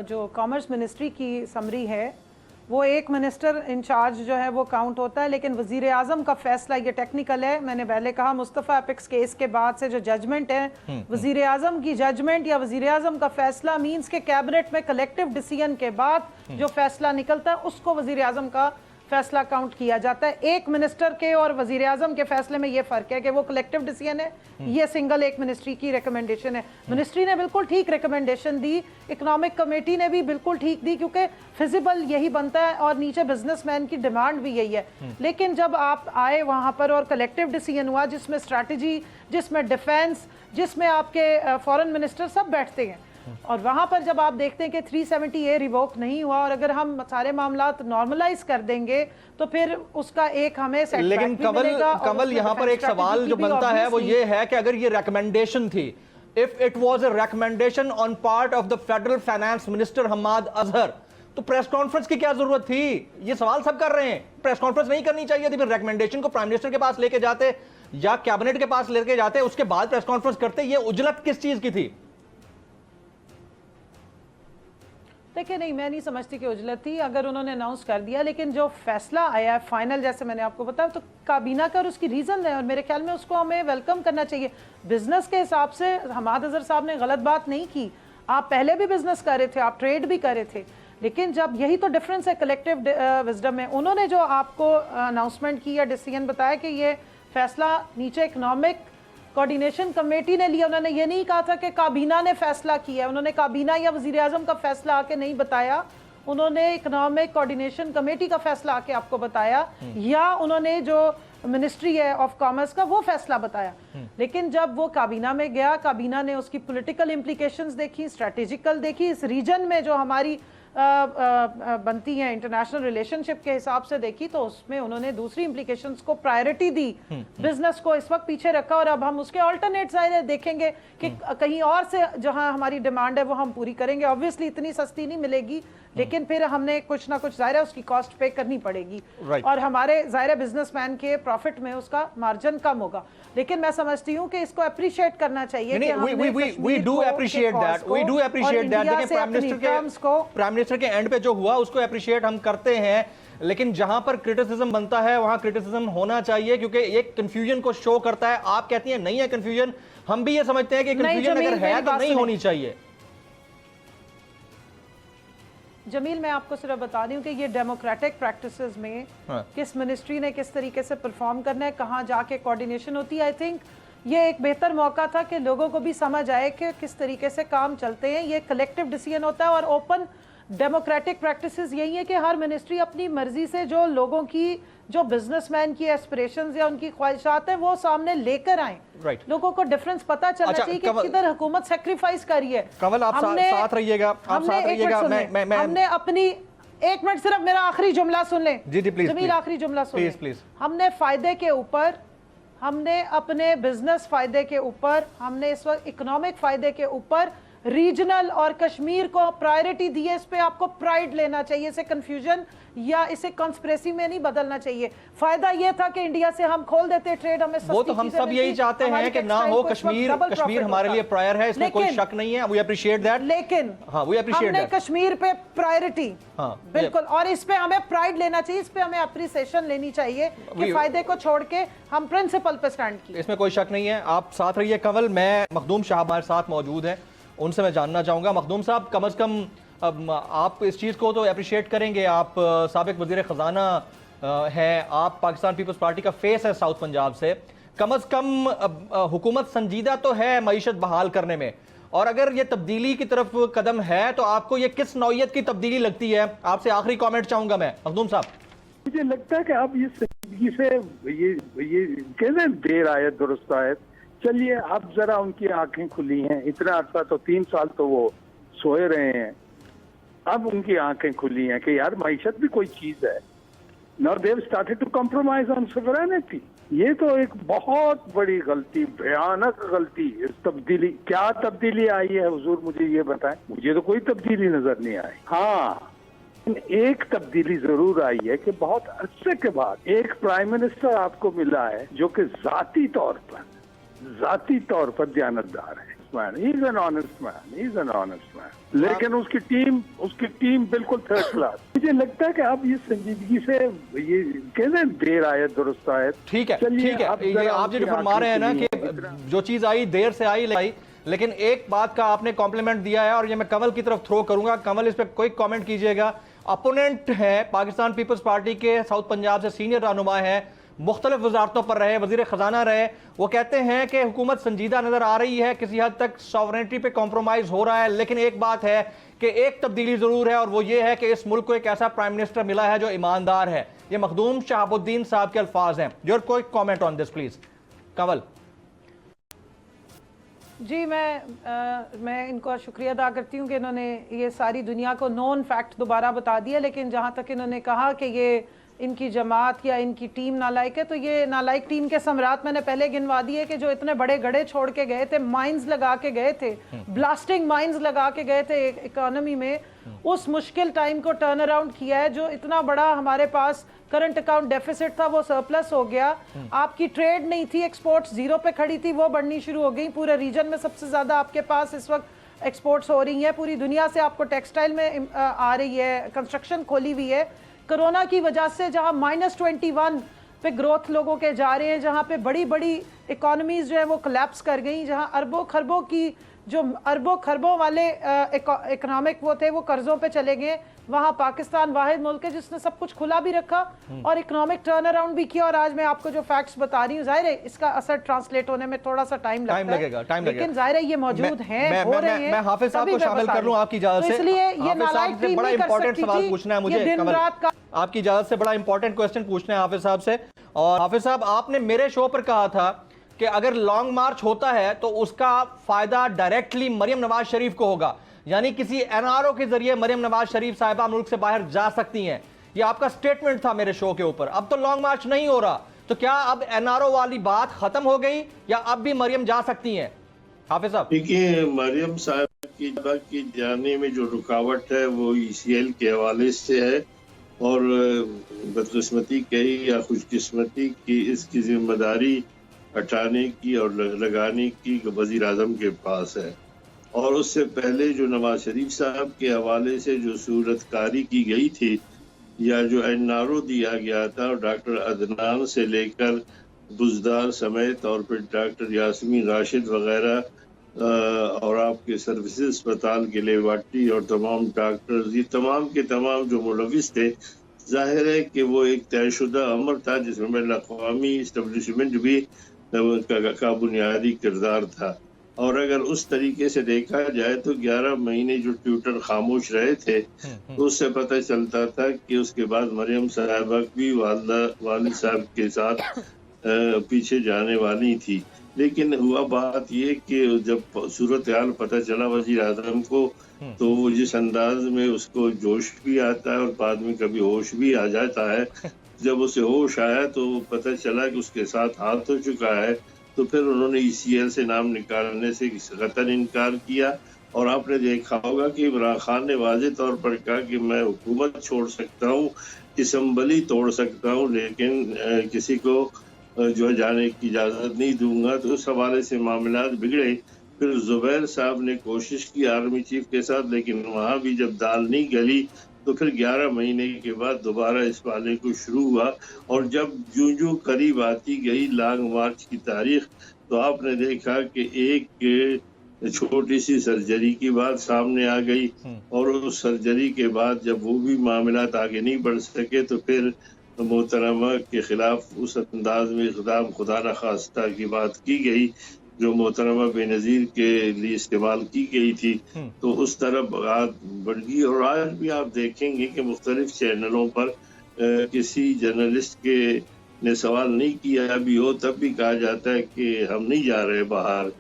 जो कॉमर्स मिनिस्ट्री की समरी है वो एक मिनिस्टर इंचार्ज जो है वो काउंट होता है, लेकिन वजीर आजम का फैसला ये टेक्निकल है। मैंने पहले कहा मुस्तफ़ा एपेक्स केस के बाद से जो जजमेंट है, वजीर आजम की जजमेंट या वजीर आजम का फैसला मीन्स के कैबिनेट में कलेक्टिव डिसीजन के बाद जो फैसला निकलता है उसको वजीर आजम का फैसला काउंट किया जाता है। एक मिनिस्टर के और वजीर आजम के फैसले में ये फर्क है कि वो कलेक्टिव डिसीजन है, ये सिंगल एक मिनिस्ट्री की रिकमेंडेशन है। मिनिस्ट्री ने बिल्कुल ठीक रिकमेंडेशन दी, इकोनॉमिक कमेटी ने भी बिल्कुल ठीक दी, क्योंकि फिजिबल यही बनता है और नीचे बिजनेसमैन की डिमांड भी यही है। लेकिन जब आप आए वहां पर और कलेक्टिव डिसीजन हुआ जिसमें स्ट्रैटेजी, जिसमें डिफेंस, जिसमें आपके फॉरेन मिनिस्टर सब बैठते हैं, और वहां पर जब आप देखते हैं कि 370A रिवोक नहीं हुआ और अगर हम सारे मामला नॉर्मलाइज कर देंगे तो फिर उसका एक हमें setback लेकिन भी मिलेगा। और कमल उसमें यहाँ पर defense एक सवाल strategy जो भी बनता है वो obviously- ये है कि अगर ये रिकमेंडेशन थी, if it was a recommendation on part of the federal finance minister Hammad Azhar, तो प्रेस कॉन्फ्रेंस की क्या जरूरत थी? ये सवाल सब कर रहे हैं, प्रेस कॉन्फ्रेंस नहीं करनी चाहिए थी? फिर रिकमेंडेशन को प्राइम मिनिस्टर के पास लेके जाते या कैबिनेट के पास लेके जाते, उसके बाद प्रेस कॉन्फ्रेंस करते। ये उजलत किस चीज की थी? देखिए नहीं, मैं नहीं समझती कि उजलत थी, अगर उन्होंने अनाउंस कर दिया, लेकिन जो फैसला आया है फाइनल, जैसे मैंने आपको बताया, तो काबीना का और उसकी रीजन है और मेरे ख्याल में उसको हमें वेलकम करना चाहिए। बिजनेस के हिसाब से हम्माद अजहर साहब ने गलत बात नहीं की, आप पहले भी बिजनेस कर रहे थे, आप ट्रेड भी कर रहे थे, लेकिन जब यही तो डिफरेंस है कलेक्टिव विजडम में। उन्होंने जो आपको अनाउंसमेंट की या डिसीजन बताया कि ये फैसला नीचे इकोनॉमिक कोऑर्डिनेशन कमेटी ने लिया, उन्होंने ये नहीं कहा था कि काबीना ने फैसला किया, उन्होंने काबीना या वजीर आजम का फैसला आके नहीं बताया, उन्होंने इकोनॉमिक कोऑर्डिनेशन कमेटी का फैसला आके आपको बताया, या उन्होंने जो मिनिस्ट्री है ऑफ कॉमर्स का वो फैसला बताया। लेकिन जब वो काबीना में गया, काबीना ने उसकी पॉलिटिकल इम्प्लीकेशंस देखी, स्ट्रेटेजिकल देखी, इस रीजन में जो हमारी बनती हैं इंटरनेशनल रिलेशनशिप के हिसाब से देखी, तो उसमें उन्होंने दूसरी इम्प्लीकेशंस को प्रायोरिटी दी, बिजनेस को इस वक्त पीछे रखा, और अब हम उसके ऑल्टरनेट जाहिर देखेंगे कि कहीं और से जहां हमारी डिमांड है वो हम पूरी करेंगे। ऑब्वियसली इतनी सस्ती नहीं मिलेगी, लेकिन फिर हमने कुछ ना कुछ जाहिर है उसकी कॉस्ट पे करनी पड़ेगी, और हमारे जाहिर बिजनेसमैन के प्रॉफिट में उसका मार्जिन कम होगा। लेकिन मैं समझती हूँ कि इसको अप्रिशिएट करना चाहिए कि we do appreciate that, we do appreciate that। देखिए प्राइम मिनिस्टर के एंड पे जो हुआ उसको अप्रिशिएट हम करते हैं, लेकिन जहां पर क्रिटिसिज्म बनता है वहां क्रिटिसिज्म होना चाहिए, क्योंकि एक कंफ्यूजन को शो करता है। आप कहती हैं नहीं है कंफ्यूजन, हम भी ये समझते हैं कि कंफ्यूजन अगर है तो नहीं होनी चाहिए। जमील, मैं आपको सिर्फ बता दूं कि ये डेमोक्रेटिक प्रैक्टिसेस में किस मिनिस्ट्री ने किस तरीके से परफॉर्म करना है, कहाँ जाके कोऑर्डिनेशन होती है, आई थिंक ये एक बेहतर मौका था कि लोगों को भी समझ आए कि किस तरीके से काम चलते हैं। ये कलेक्टिव डिसीजन होता है और ओपन डेमोक्रेटिक प्रैक्टिसेस यही है कि हर मिनिस्ट्री अपनी मर्जी से जो लोगों की, जो बिजनेसमैन की एस्पिरेशंस या उनकी ख्वाहिशात है वो सामने लेकर आए। लोगों को डिफरेंस पता चलना चाहिए कि किधर हुकूमत सेक्रीफाइस कर रही है। कमल, आप साथ रहिएगा, आप साथ रहिएगा। हमने अपनी, एक मिनट सिर्फ मेरा आखिरी जुमला सुन लें। जी प्लीज, जमील आखिरी जुमला सुन लें। प्लीज। हमने फायदे के ऊपर, हमने अपने बिजनेस फायदे के ऊपर, हमने इस वक्त इकोनॉमिक फायदे के ऊपर रीजनल और कश्मीर को प्रायोरिटी दी है। इस पे आपको प्राइड लेना चाहिए, इसे कंफ्यूजन या इसे कॉन्स्पिरेसी में नहीं बदलना चाहिए। फायदा ये था कि इंडिया से हम खोल देते ट्रेड, हमें वो तो हम सब यही चाहते हैं कि ना हो कश्मीर, कश्मीर हमारे लिए प्रायर है, इसमें कोई शक नहीं है, वी अप्रिशिएट दैट। लेकिन हाँ, वी अप्रिशिएट दैट, कश्मीर पे प्रायोरिटी, बिल्कुल, और इस पे हमें प्राइड लेना चाहिए, इस पे हमें अप्रिसिएशन लेनी चाहिए कि फायदे को छोड़ के हम प्रिंसिपल पे स्टैंड किए, इसमें कोई शक नहीं है। आप साथ रहिए कमल। मैं मखदूम शाह हमारे साथ मौजूद हैं, उनसे मैं जानना चाहूँगा। मखदूम साहब, कम से कम आप इस चीज़ को तो अप्रिशिएट करेंगे, आप साबिक वज़ीर ख़जाना हैं, आप पाकिस्तान पीपल्स पार्टी का फेस है साउथ पंजाब से, कम से कम हुकूमत संजीदा तो है मईशत बहाल करने में, और अगर ये तब्दीली की तरफ कदम है तो आपको ये किस नौइयत की तब्दीली लगती है? आपसे आखिरी कॉमेंट चाहूँगा मैं, मखदूम साहब। मुझे लगता है कि अब ये संजीदगी से ये कहते देर आए दुरुस्त आए। चलिए, अब जरा उनकी आंखें खुली हैं, इतना अर्सा तो 3 साल तो वो सोए रहे हैं, अब उनकी आंखें खुली हैं कि यार मईशत भी कोई चीज है। Now they have started to compromise on sovereignty. ये तो एक बहुत बड़ी गलती, भयानक गलती। इस तब्दीली, क्या तब्दीली आई है हुजूर, मुझे ये बताएं। मुझे तो कोई तब्दीली नजर नहीं आई। हाँ, एक तब्दीली जरूर आई है कि बहुत अरसे के बाद एक प्राइम मिनिस्टर आपको मिला है जो कि जाती तौर पर दयानतदार है। He is an honest man. लेकिन उसकी टीम बिल्कुल थर्ड क्लास। मुझे लगता है कि अब ये संजीदगी से ये कहते हैं देर आए दुरुस्त आए। ठीक है, ये आप जो फरमा रहे हैं ना कि जो चीज आई देर से आई, लेकिन एक बात का आपने कॉम्प्लीमेंट दिया है और ये मैं कमल की तरफ थ्रो करूंगा। कमल, इस पर कोई कमेंट कीजिएगा। अपोनेंट है पाकिस्तान पीपल्स पार्टी के, साउथ पंजाब से सीनियर रहनुमा है, मुख्तलिफ वजारतों पर रहे, वजीर खजाना रहे। वो कहते हैं कि हुकूमत संजीदा नजर आ रही है, किसी हद तक सॉवरेनिटी पे कॉम्प्रोमाइज हो रहा है, लेकिन एक बात है कि एक तब्दीली जरूर है और वो ये है कि इस मुल्क को एक ऐसा प्राइम मिनिस्टर मिला है जो ईमानदार है। ये मखदूम शहाबुद्दीन साहब के अल्फाज हैं। योर कोई कॉमेंट ऑन दिस प्लीज, कमल। जी, मैं इनका शुक्रिया अदा करती हूँ कि इन्होंने ये सारी दुनिया को नॉन फैक्ट दोबारा बता दिया। लेकिन जहाँ तक इन्होंने कहा कि ये इनकी जमात या इनकी टीम नालायक है, तो ये नालायक टीम के सम्राट मैंने पहले गिनवा दिए कि जो इतने बड़े गड्ढे छोड़ के गए थे, माइंस लगा के गए थे, ब्लास्टिंग माइंस लगा के गए थे इकोनॉमी में, उस मुश्किल टाइम को टर्न अराउंड किया है। जो इतना बड़ा हमारे पास करंट अकाउंट डेफिसिट था वो सरप्लस हो गया। आपकी ट्रेड नहीं थी, एक्सपोर्ट्स जीरो पे खड़ी थी, वो बढ़नी शुरू हो गई। पूरे रीजन में सबसे ज्यादा आपके पास इस वक्त एक्सपोर्ट्स हो रही हैं। पूरी दुनिया से आपको टेक्सटाइल में आ रही है, कंस्ट्रक्शन खोली हुई है। कोरोना की वजह से जहां -21 पे ग्रोथ लोगों के जा रहे हैं, जहां पे बड़ी बड़ी इकोनॉमीज जो है वो कोलैप्स कर गई, जहां अरबों खरबों की जो अरबों खरबों वाले इकोनॉमिक वो थे वो कर्जों पे चले गए, वहां पाकिस्तान वाहिद मुल्क है जिसने सब कुछ खुला भी रखा और इकोनॉमिक टर्न अराउंड भी किया। और आज मैं आपको जो फैक्ट्स बता रही हूँ, जाहिर है इसका असर ट्रांसलेट होने में थोड़ा सा टाइम लगेगा, लेकिन जाहिर है ये मौजूद हैं, हो रहे हैं। मैं हाफिज साहब को शामिल कर लूं आपकी इजाजत से, इसलिए ये नालायक टीम बड़ा नहीं कर इंपॉर्टेंट सकती सवाल थी, पूछना है ये मुझे दिन रात का। आपकी इजाजत से बड़ा इंपॉर्टेंट क्वेश्चन पूछना है हाफिज साहब से। और हाफिज साहब, आपने मेरे शो पर कहा था कि अगर लॉन्ग मार्च होता है तो उसका फायदा डायरेक्टली मरियम नवाज शरीफ को होगा, यानी किसी एनआरओ के जरिए मरियम नवाज शरीफ साहिबा मुल्क से बाहर जा सकती हैं। ये आपका स्टेटमेंट था मेरे शो के ऊपर। अब तो लॉन्ग मार्च नहीं हो रहा, तो क्या अब एनआरओ वाली बात खत्म हो गई या अब भी मरियम जा सकती हैं? हाफिज साहब, देखिए, मरियम साहब की जाने में जो रुकावट है वो ईसीएल के हवाले से है, और बदकिस्मती कही या खुशकिस्मती की इसकी जिम्मेदारी हटाने की और लगाने की वजीर आजम के पास है। और उससे पहले जो नवाज शरीफ साहब के हवाले से जो सूरतकारी की गई थी या जो एनआरओ दिया गया था, और डॉक्टर अदनान से लेकर बुजदार समेत और फिर डॉक्टर यास्मीन राशिद वगैरह और आपके सर्विसेज अस्पताल के लेवाटी और तमाम डॉक्टर्स, ये तमाम के तमाम जो मुलविस थे, जाहिर है कि वो एक तयशुदा अमर था जिसमें बैन अक़वामी इस्टेब्लिशमेंट भी का बुनियादी किरदार था। और अगर उस तरीके से देखा जाए तो 11 महीने जो ट्विटर खामोश रहे थे, तो उससे पता चलता था कि उसके बाद मरियम साहबा भी वालिद साहब के साथ पीछे जाने वाली थी। लेकिन हुआ बात ये कि जब सूरत हाल पता चला वजीर आजम को, तो वो जिस अंदाज में उसको जोश भी आता है और बाद में कभी होश भी आ जाता है, जब उसे होश आया तो पता चला कि उसके साथ हाथ हो चुका है, तो फिर उन्होंने ईसीएल से नाम निकालने से कतई इनकार किया। और आपने देखा होगा कि इमरान खान ने वाज़े तौर पर कहा कि मैं हुकूमत छोड़ सकता हूँ, असम्बली तोड़ सकता हूँ, लेकिन किसी को जो है जाने की इजाज़त नहीं दूंगा। तो उस हवाले से मामला बिगड़े। फिर जुबैर साहब ने कोशिश की आर्मी चीफ के साथ, लेकिन वहाँ भी जब दाल नहीं गली तो फिर 11 महीने के बाद दोबारा इस वाले को शुरू हुआ। और जब जो करीब आती गई लॉन्ग मार्च की तारीख, तो आपने देखा कि एक छोटी सी सर्जरी की बात सामने आ गई, और उस सर्जरी के बाद जब वो भी मामलात आगे नहीं बढ़ सके, तो फिर मोहतरमा के खिलाफ उस अंदाज में इक़दाम खुदा न खास्ता की बात की गई जो मोहतरमा बेनज़ीर के लिए इस्तेमाल की गई थी। तो उस तरफ बात बढ़ गई। और आज भी आप देखेंगे कि मुख्तलिफ चैनलों पर किसी जर्नलिस्ट के ने सवाल नहीं किया भी हो, तब भी कहा जाता है कि हम नहीं जा रहे बाहर।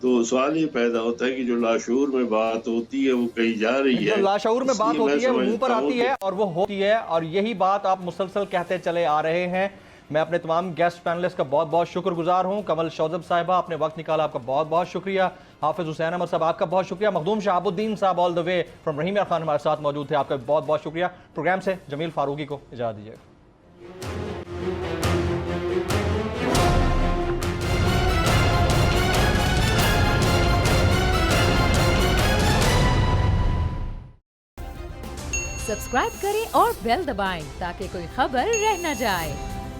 तो सवाल ये पैदा होता है कि जो लाशऊर में बात होती है वो कहीं जा रही है, लाशऊर में बात होती है वो मुंह पर आती है और वो होती है, और यही बात आप मुसलसल कहते चले आ रहे हैं। मैं अपने तमाम गेस्ट पैनलिस्ट का बहुत बहुत शुक्रगुजार हूं। कमल शौजब साहिबा, आपने वक्त निकाला, आपका बहुत बहुत शुक्रिया। हाफिज हुसैन अहमद साहब, आपका बहुत शुक्रिया। मखदूम शहाबुद्दीन साहब ऑल द वे फ्रॉम रहीम यार खान हमारे साथ मौजूद थे, आपका बहुत बहुत शुक्रिया। प्रोग्राम से जमील फारूकी को इजाज़त दीजिएगा। सब्सक्राइब करें और बेल दबाएं ताकि कोई खबर रह न जाए।